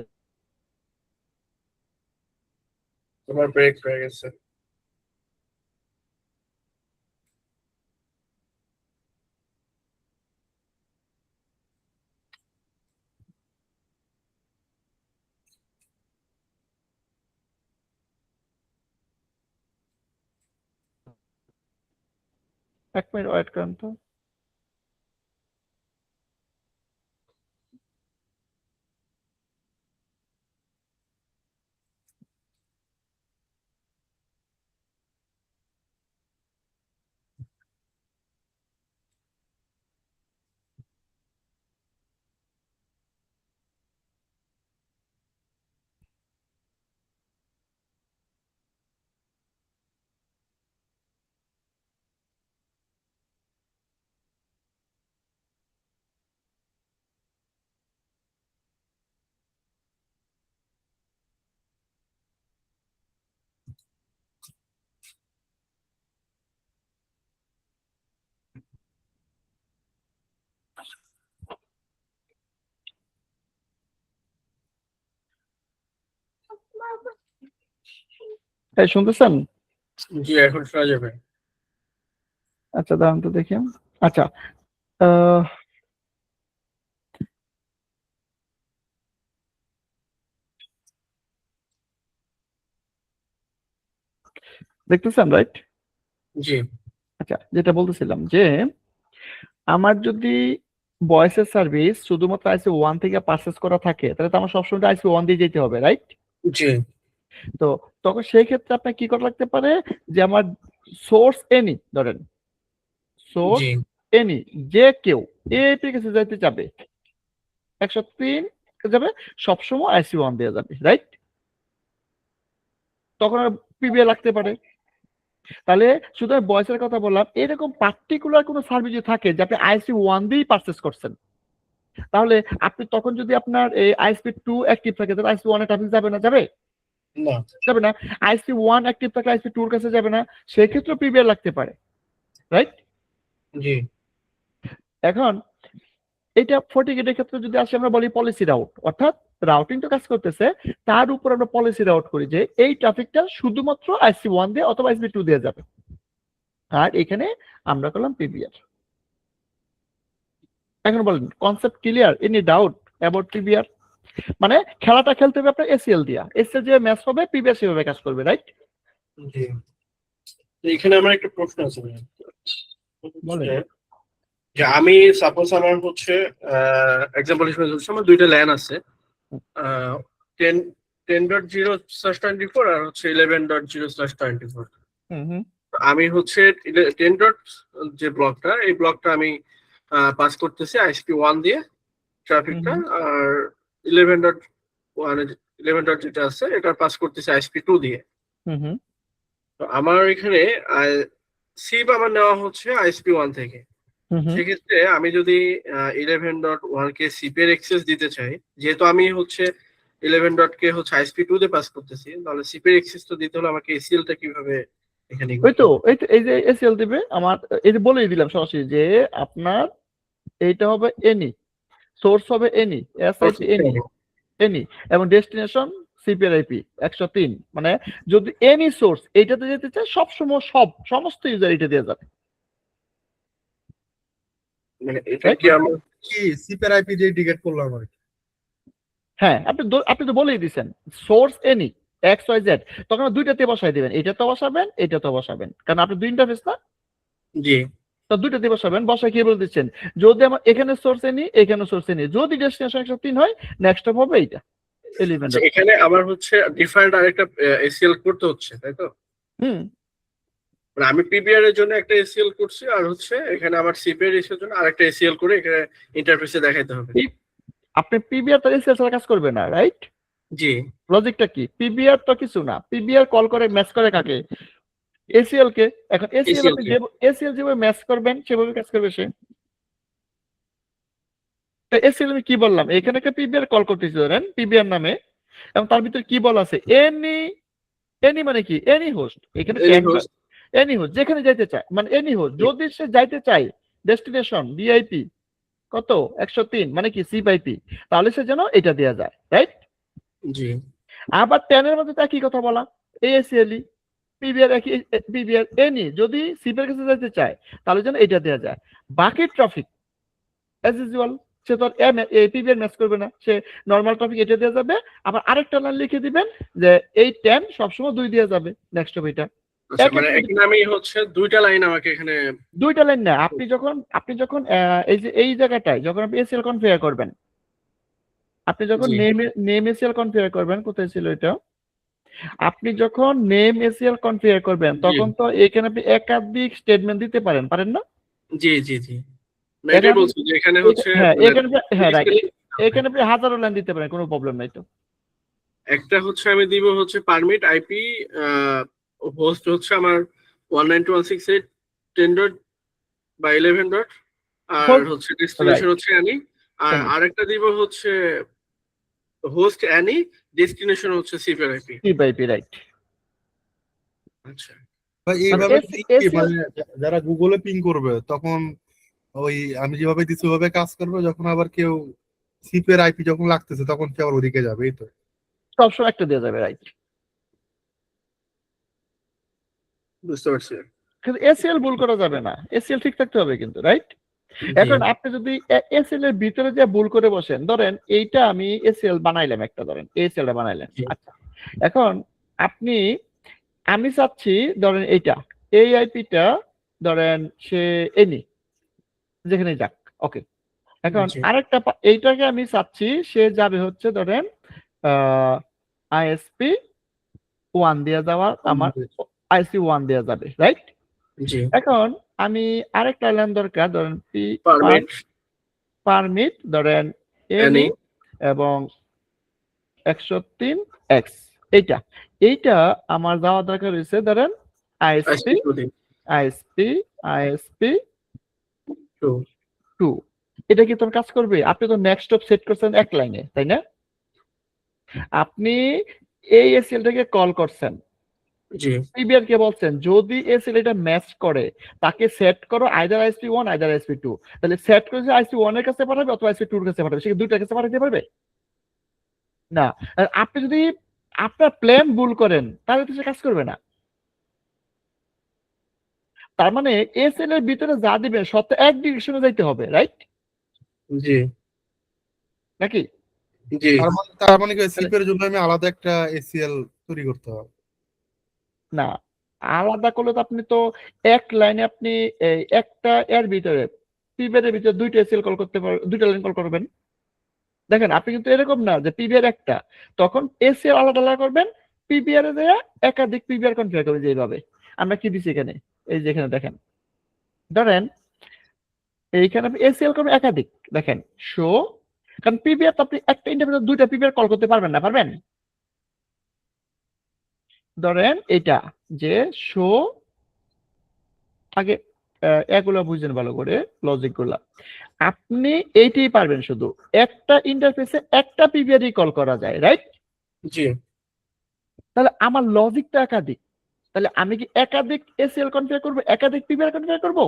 তোমার ব্রেক হয়ে গেছে। এক মিনিট ওয়েট করেন তো। এই শুনতেছেন? জি, এখন শোনা যাবে। আচ্ছা, দাঁড়ান তো দেখি। আচ্ছা, আহ, দেখতেছেন, রাইট? জি। আচ্ছা, যেটা বলতেছিলাম যে আমার যদি ভয়েসের সার্ভিস শুধুমাত্র আইএসপি 1 থেকে পারচেজ করা থাকে, তাহলে তো আমার সবসময় আইএসপি 1 দিয়ে যেতে হবে, রাইট? জি। তো তখন সেই ক্ষেত্রে আপনার কি করা লাগতে পারে, যে আমার সোর্স এনি, ধরেন সোর্স জি। এনি যে কেউ এই কাছে যাইতে যাবে 103 যাবে, সবসময় আইএসপি 1 দিয়ে যাবে, রাইট? তখন আর পিবিএ লাগতে পারে। তাহলে শুধু ভয়েসের কথা বললাম, এরকম পার্টিকুলার কোনো সার্ভিস যদি থাকে যে আপনি আইএসপি 1 দিয়েই পারচেজ করছেন, তাহলে আপনি তখন যদি আপনার এই আইএসপি 2 অ্যাক্টিভ থাকে, তাহলে আইএসপি 1 এর ট্রাফিক যাবে না? যাবে। না। যাবে না। ISP1 অ্যাক্টিভ থাকলে ISP2 এর কাছে যাবে না, সেক্ষেত্রে পিবিআর লাগতে পারে, রাইট? জি এখন এটা ফর্টিগেটের ক্ষেত্রে যদি আসে আমরা বলি পলিসি রাউট, অর্থাৎ রাউটিং তো কাজ করতেছে, তার উপর আমরা পলিসি রাউট করি যে এই ট্রাফিকটা শুধুমাত্র ISP1 দিয়ে অথবা ISP2 দিয়ে যাবে, আর এখানে আমরা করলাম পিবিআর। এখন বলেন concept clear? Any doubt about PBR? মানে খেলাটা খেলতে হবে আপনার এসিএল দিয়া, এসিএল যে ম্যাচ হবে পিবিআর সেভাবে কাজ করবে, রাইট? জি। তো এখানে আমার একটা প্রশ্ন আছে ভাইয়া। বলেন। যে আমি সাপোজ আমার হচ্ছে এক্সাম্পল হিসেবে হচ্ছে আমার দুইটা ল্যান আছে, 10.0/24 আর হচ্ছে 11.0/24। আমি হচ্ছে 10 ডট যে ব্লকটা, এই ব্লকটা আমি পাস করতেছি ISP1 দিয়ে ট্রাফিকটা, আর 11 ডট যেটা আছে এটা পাস করতেছি ISP2 দিয়ে। তো আমার এখানে সিপ আমার নেওয়া হচ্ছে ISP1 থেকে। সেক্ষেত্রে আমি যদি 11.1 কে সিপের এক্সেস দিতে চাই, যেহেতু আমি হচ্ছে 11 ডট কে হচ্ছে ISP2 তে পাস করতেছি, তাহলে সিপের এক্সেস তো দিতে হলে আমাকে এসিএল টা কিভাবে এখানে ওই তো এই যে এসিএল দিবে আমার, এই যে বলেই দিলাম সরাসরি যে আপনার এইটা হবে এনি, সোর্স হবে এনি, এসআইপি এনি, এবং ডেস্টিনেশন সিপিআর আইপি 103। মানে যদি এনি সোর্স এইটাতে যেতে চায় সবসময় সমস্ত ইউজার এটা দিয়ে যাবে, মানে এটা কি আমার কি সিপের আইপি দিয়ে টিকেট করলাম আর কি। হ্যাঁ আপনি তো বলেই দিচ্ছেন সোর্স এনি XYZ, তখন দুইটাতে বসাই দিবেন, এটাতে বসাবেন এটাতে বসাবেন, কারণ আপনি দুই ইন্টারফেস না, জি তো দুইটাতে বসাবেন। বসায় কি বলে দিচ্ছেন, যদি আমার এখানে সোর্স এনি এখানে সোর্স এনি, যদি ডেস্টিনেশন 103 হয় নেক্সট স্টপ হবে এইটা এলিমেন্ট। আচ্ছা, এখানে আমার হচ্ছে ডিফারেন্ট আরেকটা এসিএল করতে হচ্ছে, তাই তো? মানে আমি পিবিআর এর জন্য একটা এসিএল করছি, আর হচ্ছে এখানে আমার সিপিআর এর জন্য আরেকটা এসিএল করে এখানে ইন্টারফেসে দেখাইতে হবে। আপনি পিবিআর তার এসিএল ছাড়া কাজ করবে না, রাইট? জি লজিকটা কি? পিবিআর তো কিছু না, পিবিআর কল করে ম্যাচ করে কাকে? এসিএল কে। এখন এসিএল ACL আপনি কে। এসিএল যেভাবে ম্যাচ করবেন সেভাবে কাজ করবে সে। এসিএল আমি কি বললাম, এখানে একটা পিবিআর কল করতেছি ধরেন পিবিআর নামে, এবং তার ভিতরে কি বলা আছে এনি, এনি মানে কি এনি হোস্ট, এখানে এনি হোস্ট যেখানে যাইতে চায়, মানে এনি হোস্ট যদি সে যাইতে চায় ডেস্টিনেশন ডিআইপি কত 103 মানে কি সিপ আইপি, তাহলে সে যেন এটা দেয়া যায়, রাইট? জি আবার 10 এর মধ্যে একই কথা বলা, এএসএলই পিবিআর একই, পিবিআর এনি যদি সিপের কাছে যেতে চায় তাহলে যেন এটা দেয়া যায়। বাকি ট্রাফিক অ্যাজ ইউজুয়াল সে তো পিবিআর ম্যাচ করবে না, সে নরমাল ট্রাফিক এটা দেওয়া যাবে। আবার আরেকটা লাইন লিখে দিবেন যে এই 10 সবসময় 2 দেওয়া যাবে নেক্সট হবে এটা। আচ্ছা, মানে এখানে আমি হচ্ছে দুইটা লাইন আমাকে এখানে দুইটা লাইন না, আপনি যখন এই যে এই জায়গাটায় যখন আপনি এসিএল কনফিগার করবেন, আপনি যখন জি। নেম এসিএল কনফিগার করবেন, কোথায় ছিল এটা, আপনি যখন নেম এসিএল কনফিগার করবেন তখন তো এখানে আপনি একাধিক স্টেটমেন্ট দিতে পারেন, পারেন না? জি জি জি না, এটাই বলছি যে এখানে হচ্ছে হ্যাঁ মানে এখানে হ্যাঁ রাইট, basically এখানে আপনি হাজারো লাইন দিতে পারেন, কোনো প্রবলেম নাই তো। একটা হচ্ছে আমি দিব হচ্ছে পারমিট আইপি হোস্ট হচ্ছে আমার 192.168.10 ডট বা 11 ডট, আর Host- হচ্ছে ডেস্টিনেশন হচ্ছে অ্যানি, আর Any. আরেকটা দিব হচ্ছে হোস্ট অ্যানি, ডেস্টিনেশন হচ্ছে সিপিআর আইপি। সিপিআইপি রাইট। আচ্ছা ভাই এইভাবে মানে কি মানে যারা গুগলে পিং করবে তখন ওই আমি যেভাবে দিচ্ছি ওইভাবে কাজ করবে, যখন আবার কেউ সিপের আইপি যখন লাগতেছে তখন কি আবার ওদিকে যাবে, এই তো? সবসময় একটা দেওয়া যাবে, রাইট? বুঝতে পারছি। কিন্তু এসিএল ভুল করা যাবে না, এসিএল ঠিক থাকতে হবে কিন্তু, রাইট? এখন আপনি যদি এসিএল এর ভিতরে যে ভুল করে বসেন, ধরেন এইটা আমি এসিএল বানাইলাম একটা, ধরেন এসিএল টা বানাইলেন, জি। আচ্ছা এখন আমি চাচ্ছি ধরেন এইটা এই আইপিটা ধরেন সে এনি যেখানে যাক, ওকে। এখন জি। আরেকটা এইটাকে আমি চাচ্ছি সে যাবে হচ্ছে ধরেন আইএসপি 1 দিয়ে যাওয়া, আমার IC1 দেওয়া যাবে, রাইট? জি এখন আমি আরেকটা লাইন দরকার, ধরেন পারমিট পারমিট ধরেন এনি অ্যানি এবং 103x, এইটা আমার যাওয়া দরকার হয়েছে ধরেন আইএসপি আইএসপি 2। এটা কি তোর কাজ করবে? আপনি তো নেক্সট স্টপ সেট করছেন এক লাইনে, তাই না? আপনি এই এসিএলটাকে কল করছেন, জি পিবিআর কে বলছেন যদি এসিএল এটা ম্যাচ করে তাকে সেট করো আইদার আইএসপি1 আইদার আইএসপি2। তাহলে সেট করে আইএসপি1 এর কাছে পাঠাবে অথবা আইএসপি2 এর কাছে পাঠাবে, সে কি দুইটার কাছে পাঠাতে পারবে না। আর আপনি যদি আপনার প্ল্যান ভুল করেন তাহলে তো সে কাজ করবে না। তার মানে এসএল এর ভিতরে যা দিবেন সব তো এক ডিরেকশনে যাইতে হবে, রাইট জি নাকি? জি তার মানে কি সিপের জন্য আমি আলাদা একটা এসিএল তৈরি করতে হবে? না, আলাদা করলে তো আপনি তো এক লাইনে আপনি একটা এর ভিতরে পিবিআর এর ভিতরে দুইটা এসএল কল করতে পারবেন, দুইটা লাইন কল করবেন। দেখেন আপনি কিন্তু এরকম না যে পিবিআর একটা, তখন এসএল আলাদা আলাদা করবেন, পিবিআর এ দেয়া একাধিক পিবিআর কনফিগার করবেন। যেভাবে আমরা কি দিছি এখানে, এই যে এখানে দেখেন, ধরেন এইখানে আপনি এসএল করবেন একাধিক, দেখেন শো, কারণ পিবিআর তো আপনি একটা ইন্টারফেসে দুইটা পিবিআর কল করতে পারবেন না, পারবেন? ধরেন এটা যে শো, আগে এগুলো বুঝেন ভালো করে লজিক গুলা। আপনি এইটাই পারবেন, শুধু একটা ইন্টারফেসে একটা পিবিআরই কল করা যায়, রাইট? জি তাহলে আমার লজিকটা একাধিক, তাহলে আমি কি একাধিক এসএল কনফিগার করব, একাধিক পিবিআর কনফিগার করব?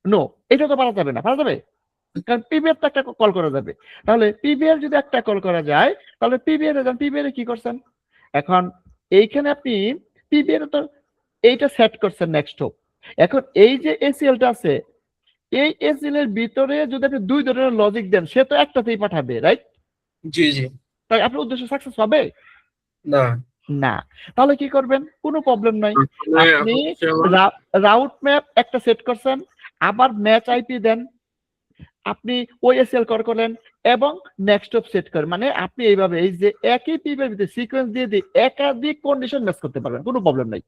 নো, এটা তো পারা যাবে না। পারা যাবে? কারণ পিবিআর তো একটা কল করা যাবে। তাহলে পিবিআর যদি একটা কল করা যায়, তাহলে পিবিআর কি করছেন এখন, এইখানে আপনি পিবিআর তো এইটা সেট করছেন নেক্সট হোক। এখন এই যে এসিএলটা আছে, এই এসিএল এর ভিতরে যদি আপনি দুই ধরনের লজিক দেন, সে তো একটাতেই পাঠাবে, রাইট? জি জি তাই আপনার উদ্দেশ্য সাকসেস হবে না না। তাহলে কি করবেন? কোনো প্রবলেম নাই, তাহলে আপনি হচ্ছে আমার- রাউট ম্যাপ একটা সেট করছেন, আবার ম্যাচ আইপি দেন, আপনি ওই এসএল কল করলেন এবং নেক্সট অফ সেট করেন। মানে আপনি এইভাবে এই যে একই পিবের ভিতরে সিকোয়েন্স দিয়ে দিয়ে একাধিক কন্ডিশন ম্যাচ করতে পারবেন, কোনো প্রবলেম নাই।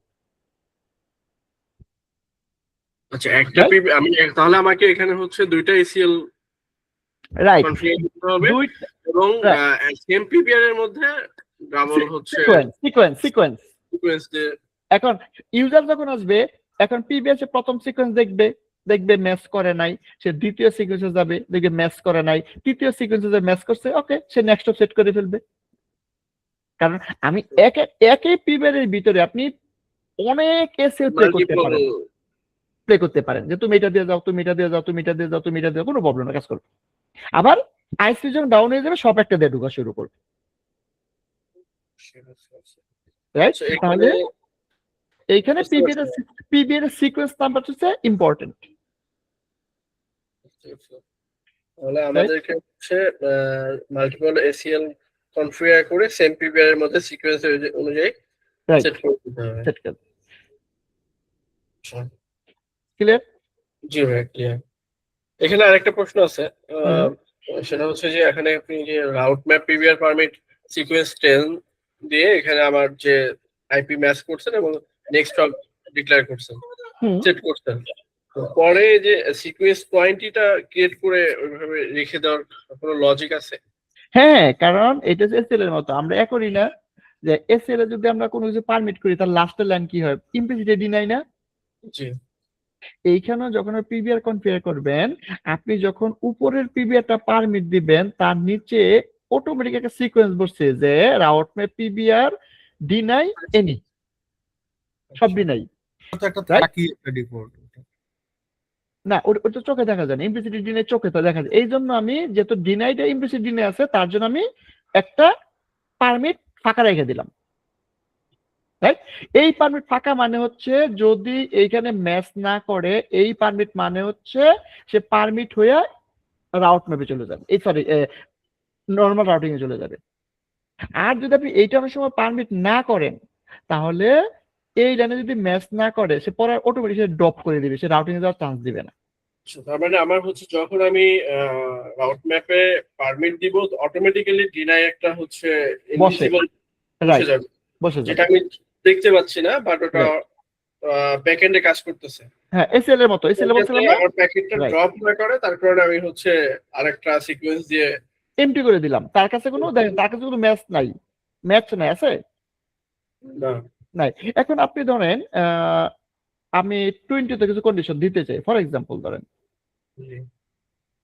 আচ্ছা একটা আমি তাহলে আমাকে এখানে হচ্ছে দুইটা এসিএল রাইট, কনফিগার করতে হবে দুই এবং Right. সেম পিপিআর এর মধ্যে ডাবল হচ্ছে সিকোয়েন্স। সিকোয়েন্স দিয়ে এখন ইউজার যখন আসবে, এখন পিবিএস প্রথম সিকোয়েন্স দেখবে, দেখবে ম্যাচ করে নাই, সে দ্বিতীয় সিকোয়েন্সে যাবে, দেখবে ম্যাচ করে নাই, তৃতীয় সিকোয়েন্সে ম্যাচ করছে, ওকে সে নেক্সট অফ সেট করে ফেলবে। কারণ আমি একই পিবিএর ভিতরে আপনি অনেক এসএল প্লে করতে পারেন যে তুমি এটা দিয়ে যাও, তুমি এটা দিয়ে যাও, তুমি এটা দিয়ে যাও, তুমি এটা দিয়ে, কোনো প্রবলেম না, কাজ করবে। আবার আইসি যখন ডাউন হয়ে যাবে, সব একটা দিয়ে ঢুকা শুরু করবে, রাইট? আচ্ছা, এখানে তাহলে এইখানে বুঝতে পারছি। পিবিএর সিকোয়েন্স নাম্বার হচ্ছে ইম্পর্টেন্ট। তাহলে আমাদেরকে হচ্ছে মাল্টিপল এসিএল কনফিগার করে সেম পিপিআর এর মধ্যে সিকোয়েন্স অনুযায়ী রাইট, সেট করে দিতে হবে। সেট করে আচ্ছা, ক্লিয়ার? জি ভাই ক্লিয়ার। এখানে আরেকটা প্রশ্ন আছে, সেটা হচ্ছে যে এখানে আপনি যে route map PVR permit sequence 10 দিয়ে এখানে আমার যে আইপি ম্যাচ করছেন এবং নেক্সট হপ ডিক্লেয়ার করছেন, সেট করছেন, তো পরে যে সিকোয়েন্স পয়েন্টটা ক্রিয়েট করে ওইভাবে রেখে দেওয়ার কোনো লজিক আছে? হ্যাঁ, কারণ এটা যে এসএল এর মতো, আমরা করি না যে এসএল এ যদি আমরা কোনো কিছু পারমিট করি তার লাস্টের লাইন কি হয়, ইমপ্লিসিট ডিনাই না? জি এইখানে যখন পিবিআর কনফিগার করবেন, আপনি যখন উপরের পিবিআরটা পারমিট দিবেন, তার নিচে অটোমেটিক একটা সিকোয়েন্স বসছে যে route map PBR deny any, সব ডিনাই। একটা Right? থাকি একটা ডিফল্ট। না, ওটা চোখে দেখা যায় না, ইমপ্লিসিট ডিনাই চোখে তো দেখা যায়। এই জন্য আমি যেহেতু ডিনাইটা ইমপ্লিসিট ডিনাই আছে, তার জন্য আমি একটা পারমিট ফাঁকা রেখে দিলাম, রাইট? এই পারমিট ফাঁকা মানে হচ্ছে যদি এইখানে ম্যাচ না করে, এই পারমিট মানে হচ্ছে সে পারমিট হয়ে রাউট ম্যাপে চলে যাবে, এই সরি নর্মাল রাউটিং এ চলে যাবে। আর যদি আপনি এইটা অনেক সময় পারমিট না করেন, তাহলে এই লাইনে যদি ম্যাচ না করে, সে পরে অটোমেটিক সে ড্রপ করে দিবে, সে রাউটিং এ যাওয়ার চান্স দিবে না। তার মানে আমার হচ্ছে যখন আমি রাউট ম্যাপে পারমিট দিব অটোমেটিক্যালি ডিনাই একটা হচ্ছে ইনভিজিবল রাইট, যাবে, বসে যেটা যাবে। আমি দেখতে পাচ্ছি না, বাট ওটা ব্যাকএন্ডে কাজ করতেছে। হ্যাঁ, এসএল এর মতো, এসএল এর মতো আমার প্যাকেটটা Right. ড্রপ না করে, তার কারণে আমি হচ্ছে আরেকটা সিকোয়েন্স দিয়ে এমটি করে দিলাম, তার কাছে কোনো দেখেন, তার কাছে কোনো ম্যাচ নাই, ম্যাচ নাই, আছে না নাই। এখন আপনি ধরেন আমি 20 তে কিছু কন্ডিশন দিতে চাই, ফর এক্সাম্পল ধরেন জি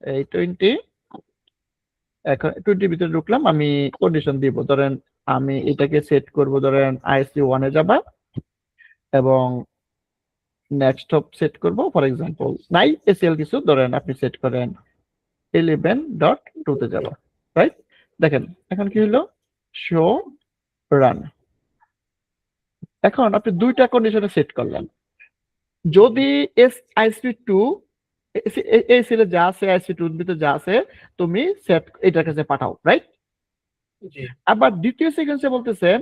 এই 20 এখন 20 ভিতরে ঢুকলাম, আমি কন্ডিশন দিব, ধরেন আমি এটাকে সেট করব, ধরেন আইএসপি 1 এ যাবা এবং নেক্সট হপ সেট করব, ফর এক্সাম্পল নাই এসিএল কিছু, ধরেন আপনি সেট করেন 11.2 তে যাবা, রাইট? দেখেন এখন কি হলো, শো রান। এখন আপনি দুইটা কন্ডিশনে সেট করলেন, যদি এস আইএসপি 2 এই সেলে যা আছে, আইএসপি 2 এর ভিতরে যা আছে তুমি সেট এটার কাছে পাঠাও, রাইট? জি আবার দ্বিতীয় সিকোয়েন্সে বলতেছেন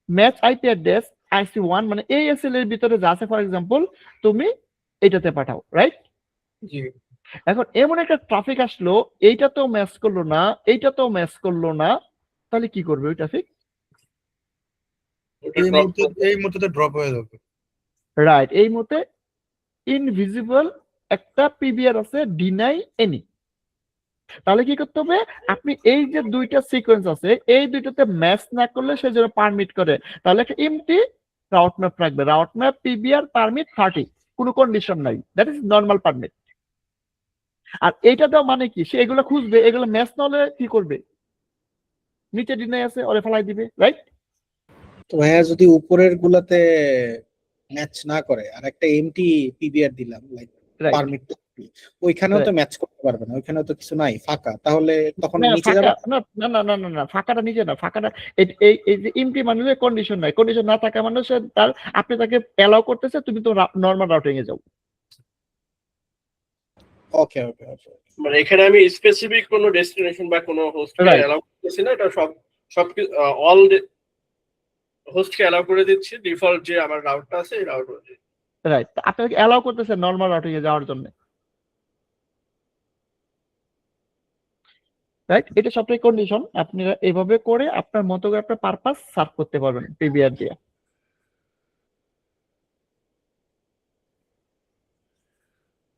ম্যাচ আইপি অ্যাড্রেস আইসি 1 মানে এই এসএল এর ভিতরে যা আছে ফর এক্সাম্পল তুমি এটাতে পাঠাও, রাইট? জি এখন এমন একটা ট্রাফিক আসলো, এইটা তো ম্যাচ করলো না, এইটা তো ম্যাচ করলো না, তাহলে কি করবে ওই ট্রাফিক? ওটা ড্রপ এই মুহূর্তে ড্রপ হয়ে যাবে। রাইট, এই মুহূর্তে ইনভিজিবল একটা পিবিআর আছে, ডিনাই এনি। তাহলে কি করতে হবে, আপনি এই যে দুইটা সিকোয়েন্স আছে এই দুইটাতে ম্যাচ না করলে সে যেন পারমিট করে, তাহলে একটা এমটি রাউট ম্যাপ রাখবে, রাউট ম্যাপ পিবিআর পারমিট 30, কোনো কন্ডিশন নাই, দ্যাট ইজ নর্মাল পারমিট। আর এইটা দেওয়া মানে কি, সে এগুলো খুঁজবে, এগুলো ম্যাচ না হলে কি করবে, নিচে ডিনাই আছে ওরে ফেলাই দিবে, রাইট? তো ভাইয়া যদি উপরের গুলাতে ম্যাচ না করে আর একটা এমটি পিবিআর দিলাম লাইক রাইট, পারমিট, ওইখানেও তো ম্যাচ করতে পারবে না, ওইখানেও তো কিছু নাই, ফাঁকা, তাহলে তখন না নিচে ফাঁকা, যাবে। না না না না না না, ফাঁকাটা নিজে না, ফাঁকাটা এই এই যে এমটি মানে কন্ডিশন নাই, কন্ডিশন না থাকা মানে সে তার, আপনি তাকে অ্যালাউ করতেছে তুমি তো নর্মাল রাউটিং এ যাও। ওকে ওকে ওকে। মানে এখানে আমি স্পেসিফিক কোনো ডেস্টিনেশন বা কোনো হোস্টকে রাইট, অ্যালাউ করতেছি না, এটা সব অল হোস্টকে অ্যালাউ করে দিচ্ছি, ডিফল্ট যে আমার রাউটটা আছে এই রাউট অনুযায়ী। রাইট, আপনাকে অ্যালাউ করতেছে নর্মাল রাউটিং এ যাওয়ার জন্য, রাইট? এটা সবটাই কন্ডিশন, আপনারা এইভাবে করে আপনার মতো করে আপনার পারপাস সার্ভ করতে পারবেন পিবিআর দিয়ে।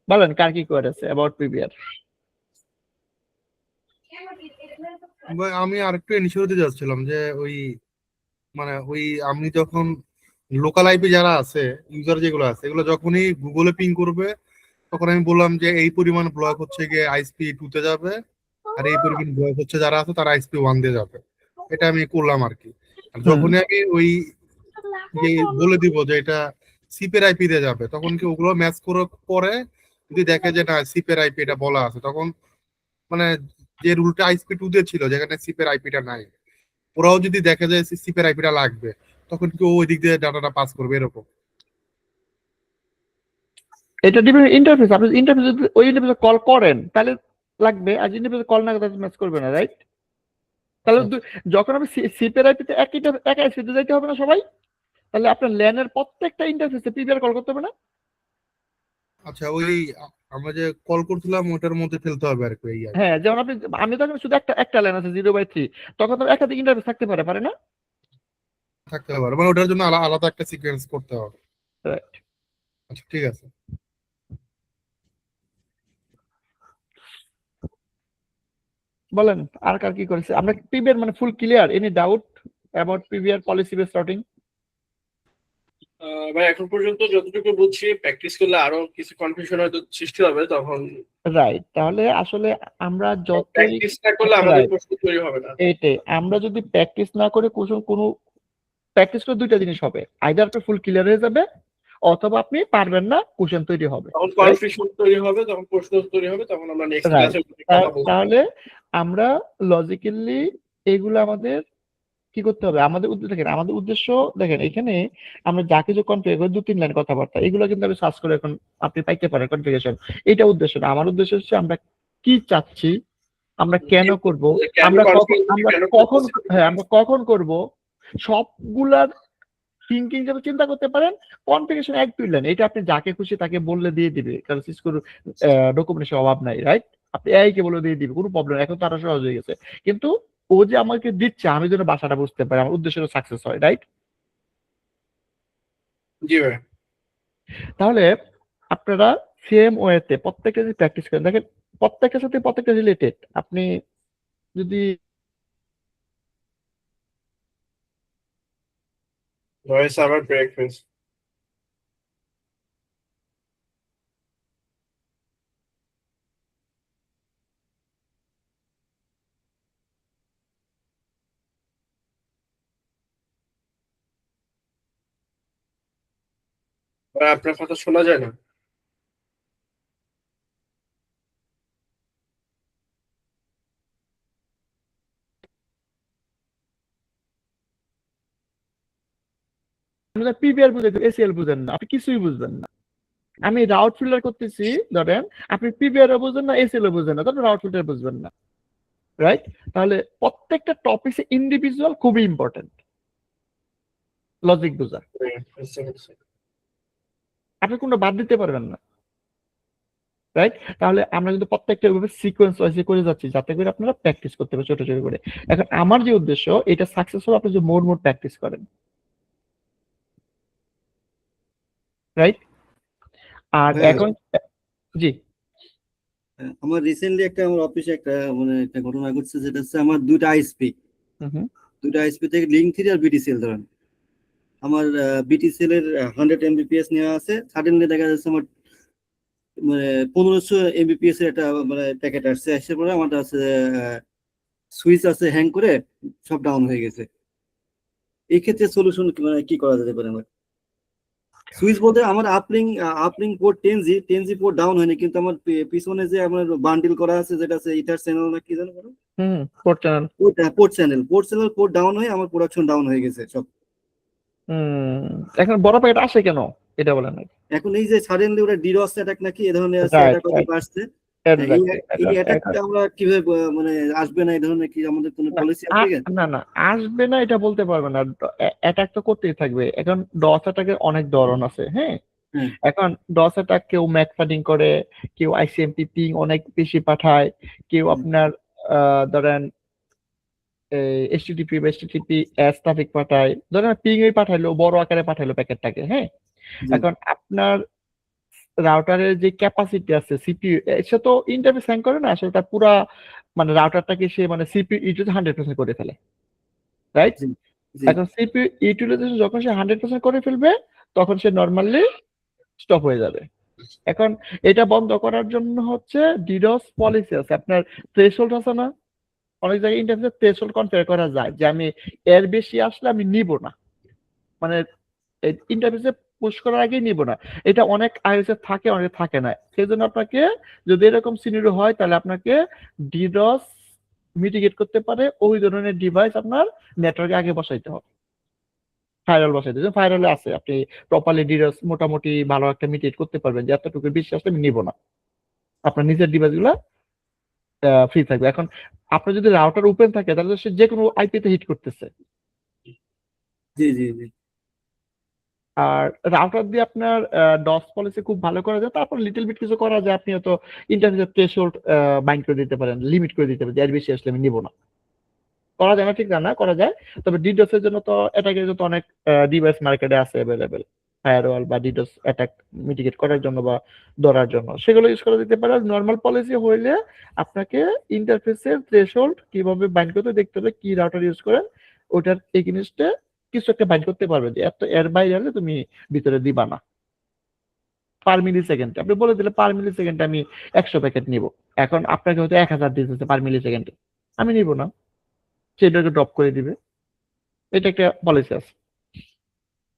বলেন কার কি কোয়ারি আছে অ্যাবাউট পিবিআর? ভাই, আমি আরেকটু ইনিশিয়ে দিতে যাচ্ছিলাম যে ওই মানে ওই আমি যখন লোকাল আইপি যারা আছে, ইউজার যেগুলো আছে, এগুলো যখনই গুগলে পিং করবে তখন আমি বললাম যে এই পরিমাণ ব্লক হচ্ছে গিয়ে আইএসপি 2 তে যাবে, আর এই পরিমাণ ব্লক হচ্ছে যারা আছে তারা আইএসপি 1 দিয়ে যাবে। এটা আমি করলাম আর কি। আর যখনই আমি ওই যে বলে দিব যে এটা সিপের আইপি দিয়ে যাবে, তখন কি ওগুলো ম্যাচ করে পরে যদি দেখে যে না সিপের আইপি এটা বলা আছে, তখন মানে যে রুলটা আইএসপি 2 দিয়ে ছিল যেখানে সিপের আইপিটা নাই, ওরাও যদি দেখে যায় সিপের আইপিটা লাগবে, তখন কি ও ওই দিক দিয়ে ডাটাটা পাস করবে এরকম। এটা ডিপেন্ড ইন্টারফেস, আপনি ইন্টারফেস ওই ইন্টারফেসে কল করেন তাহলে লাগবে, আর ইন্টারফেসে কল না করে ম্যাচ করবে না, রাইট? তাহলে যখন আপনি সিপের আইপিতে এক আইপিতে যাইতে হবে না সবাই, তাহলে আপনার ল্যানের প্রত্যেকটা ইন্টারফেসে পিবিআর কল করতে হবে না? আচ্ছা, ওই আমরা যে কল করছিলাম ওটার মধ্যে ফেলতে হবে আর কি এই আর কি। হ্যাঁ, যেমন আপনি, আমি তখন শুধু একটা ল্যান আছে 0/3, তখন তো একাধিক ইন্টারফেস থাকতে পারে, পারে না? থাকতে পারে, মানে ওটার জন্য আলাদা একটা সিকোয়েন্স করতে হবে। রাইট। আচ্ছা, ঠিক আছে। বলেন আর কার কি করেছে, আমরা পিবিআর মানে ফুল clear, any doubt about PBR policy base routing? ভাই এখন পর্যন্ত যতটুকু বুঝছি, প্র্যাকটিস করলে আরো কিছু কনফিউশন হয়তো সৃষ্টি হবে, তখন রাইট, তাহলে আসলে আমরা যতই, প্র্যাকটিস না করলে আমাদের রাইট, প্রশ্ন তৈরি হবে না। এইটাই, আমরা যদি প্র্যাকটিস না করে কোনো প্র্যাকটিস করে দুইটা জিনিস হবে, আইদার আপনি ফুল ক্লিয়ার হয়ে যাবে অথবা আপনি পারবেন না, কোশ্চেন তৈরি হবে, তখন কনফিউশন তৈরি হবে, তখন প্রশ্ন তৈরি হবে, তখন আমরা নেক্সট রাইট? ক্লাসে কথা বলবো। তাহলে আমরা লজিক্যালি এগুলো আমাদের কি করতে হবে, আমাদের উদ্দেশ্য দেখেন, আমাদের উদ্দেশ্য দেখেন, এখানে আমরা যা কিছু কনফিগার করি 2-3 লাইন কথাবার্তা, এগুলো কিন্তু আমি সার্চ করে এখন আপনি পাইতে পারেন কনফিগারেশন। এটা উদ্দেশ্য না, আমার উদ্দেশ্য হচ্ছে আমরা কি চাচ্ছি, আমরা কেন করব, কেন আমরা কখন, confuse, আমরা কেন কখন, করতেছি? হ্যাঁ আমরা কখন করব, সবগুলার থিঙ্কিং যাতে চিন্তা করতে পারেন। কনফিগারেশন 1-2 লাইন, এটা আপনি যাকে খুশি তাকে বললে দিয়ে দিবে, কারণ সিসকোর ডকুমেন্টেশন অভাব নাই, রাইট? আপনি এআই কে বলে দিয়ে দিবে, কোনো প্রবলেম, এখন তো আরো সহজ হয়ে গেছে। কিন্তু ও যে আমাকে দিচ্ছে আমি যেন বাসাটা বুঝতে পারি, আমার উদ্দেশ্যটা সাকসেস হয়, রাইট? জি ভাই। তাহলে আপনারা সেম ওয়েতে প্রত্যেকটা যদি প্র্যাকটিস করেন, দেখেন প্রত্যেকটার সাথে প্রত্যেকটা রিলেটেড, আপনি যদি ভয়েস আবার ব্রেকফাস্ট আপনার কথা শোনা যায় না। পিপিআর বুঝে এসিএল বুঝেন না, আপনি কিছুই বুঝবেন না। আমি রাউট ফিল্টার করতেছি, ধরেন আপনি পিপিআর ও বুঝবেন না, এসিএল ও বুঝবেন না, তারপর রাউট ফিল্টার বুঝবেন না, রাইট? তাহলে প্রত্যেকটা টপিক ইন্ডিভিজুয়াল খুবই ইম্পর্টেন্ট লজিক বোঝা। আপনি কোনো বাদ দিতে পারবেন না, রাইট? তাহলে আমরা কিন্তু প্রত্যেকটা ভাবে সিকোয়েন্স ওয়াইজে করে যাচ্ছি যাতে করে আপনারা প্র্যাকটিস করতে পারেন ছোট ছোট করে। এখন আমার যে উদ্দেশ্য এটা সাকসেসফুল, আপনি যে মোর প্র্যাকটিস করেন, রাইট? আর হ্যাঁ, এখন জি আমার রিসেন্টলি আমার অফিসে একটা ঘটনা ঘটছে, যেটা হচ্ছে আমার দুইটা আইএসপি হুম থেকে লিঙ্ক 3 আর বিটিসিএল ধরেন। আমার বিটিসিএল এর 100 এমবিপিএস নেওয়া আছে, সাডেনলি দেখা যাচ্ছে আমার 1500 এমবিপিএস এর একটা প্যাকেট আসছে, এসে পরে আমার আছে সুইচ আছে হ্যাং করে সব ডাউন হয়ে গেছে। এই ক্ষেত্রে সলিউশন কি করা যেতে পারে? আমার সুইচ বলতে আমার uplink port 10G port down হয়নি, কিন্তু আমার পিছনে যে আমার বান্ডিল করা আছে, যেটা আছে ইথার চ্যানেল না কি জানো বলো, পোর্ট চ্যানেল পোর্ট ডাউন হয়ে আমার প্রোডাকশন ডাউন হয়ে গেছে সব। এখন বড় প্যাকেট আসে কেন এটা বলেন। এখন এই যে সাডেনলি ওরা ডিডস অ্যাটাক নাকি এ ধরনের আছে, Right, এটা কত right. আসছে, Exactly. এই অ্যাটাকটা আমরা কিভাবে আসবে না, এই ধরনের কি আমাদের কোনো পলিসি আছে কি? না আসবে না এটা বলতে পারবে না, অ্যাটাক তো করতেই থাকবে। এখন ডস অ্যাটাকের অনেক ধরন আছে, হ্যাঁ? হ্যাঁ। এখন ডস অ্যাটাক কেউ ম্যাকফাডিং করে, কেউ আইসিএমপি পিং অনেক বেশি পাঠায়, কেউ আপনার ধরেন এইচটিটিপি বা এইচটিটিপি এস ট্রাফিক পাঠায়, ধরেন পিং এ পাঠাইলো, বড় আকারে পাঠাইলো প্যাকেটটাকে, হ্যাঁ? এখন আপনার রাউটারের যে ক্যাপাসিটি আছে সিপিইউ, সে তো ইন্টারফেস হ্যাং করে না, সেটা পুরা মানে রাউটারটাকে সে মানে সিপিইউ ইউটিলাইজ 100% করে ফেলে, রাইট? জি, জি, এখন সিপিইউ ইউটিলাইজেশন যখন সে 100% করে ফেলবে তখন সে নরমালি স্টপ হয়ে যাবে। এখন এটা বন্ধ করার জন্য হচ্ছে ডিডস পলিসি আছে, আপনার থ্রেশহোল্ড আছে না, অনেক জায়গায় ইন্টারফেসে থ্রেশহোল্ড কনফিগার করা যায় যে আমি এর বেশি আসলে আমি নিব না, মানে ইন্টারফেসে পুশ করার আগেই নিব না। এটা অনেক আইওএসে থাকে, অনেক থাকে না। সেই জন্য আপনাকে যদি এরকম সিনারিও হয় তাহলে আপনাকে ডিডস মিটিগেট করতে পারে ওই ধরনের ডিভাইস আপনার নেটওয়ার্কে আগে বসাইতে হবে, ফায়ারওয়াল বসাইতে হবে। ফায়ারওয়ালে আছে, আপনি প্রপারলি ডিডস মোটামুটি ভালো একটা মিটিগেট করতে পারবেন যে এতটুকু বেশি আসলে আমি নিব না, আপনার নিজের ডিভাইসগুলো ফ্রি থাকবে। এখন আপনার যদি রাউটার ওপেন থাকে তাহলে সে যে কোনো আইপিতে হিট করতেছে, জি, জি, জি। আর রাউটার দিয়ে আপনার ডস পলিসি খুব ভালো করা যায়। তারপর লিটল বিট কিছু করা যায়, আপনি হয়তো ইন্টারনেট থ্রেশহোল্ড বাইন্ড করে দিতে পারেন, লিমিট করে দিতে পারেন, এর বেশি আসলে আমি নিব না। করা যায় না ঠিক না, করা যায়। তবে ডিডোস এর জন্য তো অ্যাটাকের জন্য অনেক ডিভাইস মার্কেটে আছে অ্যাভেলেবেল, ফায়ারওয়াল বা ডিডোস অ্যাটাক মিটিগেট করার জন্য বা ধরার জন্য, সেগুলো ইউজ করা দিতে পারে। নর্মাল পলিসি হইলে আপনাকে ইন্টারফেসের থ্রেশহোল্ড কিভাবে বাইন্ড করতে দেখতে হবে, কি রাউটার ইউজ করেন ওটার এগেইনস্টে কিছু একটা বাইন্ড করতে পারবে যে এত এর বাইরে হলে তুমি ভিতরে দিবা না। পার মিলি সেকেন্ড আপনি বলে দিলে পার মিলি সেকেন্ডে আমি 100 প্যাকেট নিব, এখন আপনাকে হয়তো 1000 দিতেছে পার মিলি সেকেন্ডে, আমি নিব না, সেটাকে ড্রপ করে দিবে। এটা একটা পলিসি আছে।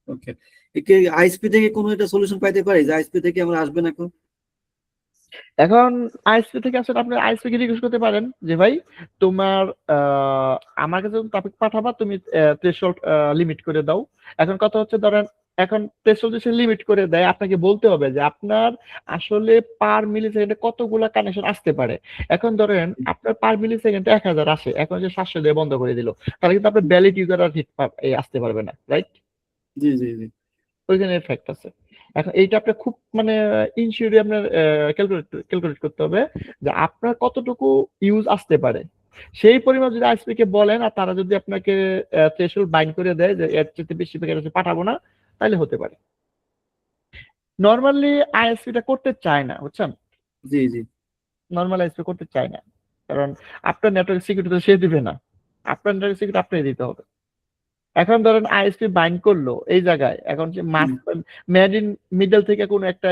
ওকে, একে আইএসপি থেকে কোনো একটা সলিউশন পাইতে পারি যে আইএসপি থেকে আমরা আসবে না এখন? এখন আইএসপি থেকে আসলে আপনি আইএসপি কে রিকোয়েস্ট করতে পারেন যে ভাই তোমার আমার কাছে টপিক পাঠাবা, তুমি থ্রেশহোল্ড লিমিট করে দাও। এখন কথা হচ্ছে ধরেন এখন থ্রেশহোল্ড যদি লিমিট করে দেয় আপনাকে বলতে হবে যে আপনার আসলে পার মিলি সেকেন্ডে কতগুলা কানেকশন আসতে পারে। এখন ধরেন আপনার পার মিলি সেকেন্ডে 1000 আসে, এখন যে 700 দিয়ে বন্ধ করে দিল, তাহলে কিন্তু আপনার ভ্যালিড ইউজার আর হিট আসতে পারবে না, রাইট? জি, জি, জি। ওইখানে এফেক্ট আছে। এখন এইটা আপনি খুব মানে ইনসিওরলি আপনার ক্যালকুলেট করতে হবে যে আপনার কতটুকু ইউজ আসতে পারে। সেই পরিমাণ যদি আইএসপি কে বলেন আর তারা যদি আপনাকে থ্রেশহোল্ড বাইন্ড করে দেয় যে এর চেয়ে বেশি প্যাকেট পাঠাবো না, তাহলে হতে পারে। নরমালি আইএসপি টা করতে চায় না, বুঝছেন? জি, জি। নরমাল আইএসপি করতে চায় না, কারণ আপনার নেটওয়ার্ক সিকিউরিটি তো সে দিবে না, আপনার নেটওয়ার্ক সিকিউরিটি আপনাকে দিতে হবে। এখন ধরেন আইএসপি বাইন্ড করলো এই জায়গায়, এখন যে ম্যাড ইন মিডল থেকে কোনো একটা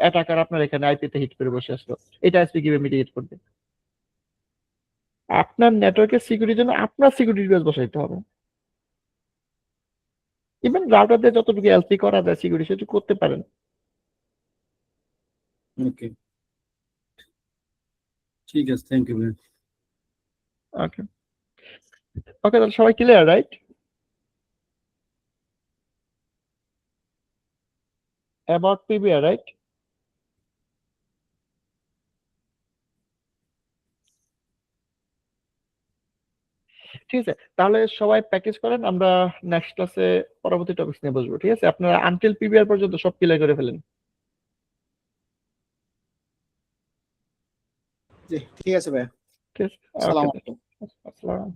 অ্যাটাকার আপনার এখানে আইপিতে হিট করে বসে আসলো, এটা আইএসপি কিভাবে মিটিগেট করবে? আপনার নেটওয়ার্কের সিকিউরিটির জন্য আপনার সিকিউরিটি ডিভাইস বসাইতে হবে। ইভেন রাউটার দিয়ে যতটুকু এলসি করা যায় সিকিউরিটি সেটুকু করতে পারেন, ওকে, ঠিক আছে, থ্যাংক ইউ ভাই। ওকে ওকে, তাহলে সবাই clear, right? About PBR, right? ঠিক আছে, তাহলে সবাই প্র্যাকটিস করেন, আমরা নেক্সট ক্লাসে পরবর্তী টপিক নিয়ে বসবো। ঠিক আছে, আপনারা আনটিল পিবিআর পর্যন্ত সব ক্লিয়ার করে ফেলেন। জি, ঠিক আছে ভাইয়া। ঠিক আছে, সালাম ওকে, আলাইকুম। আসসালাম।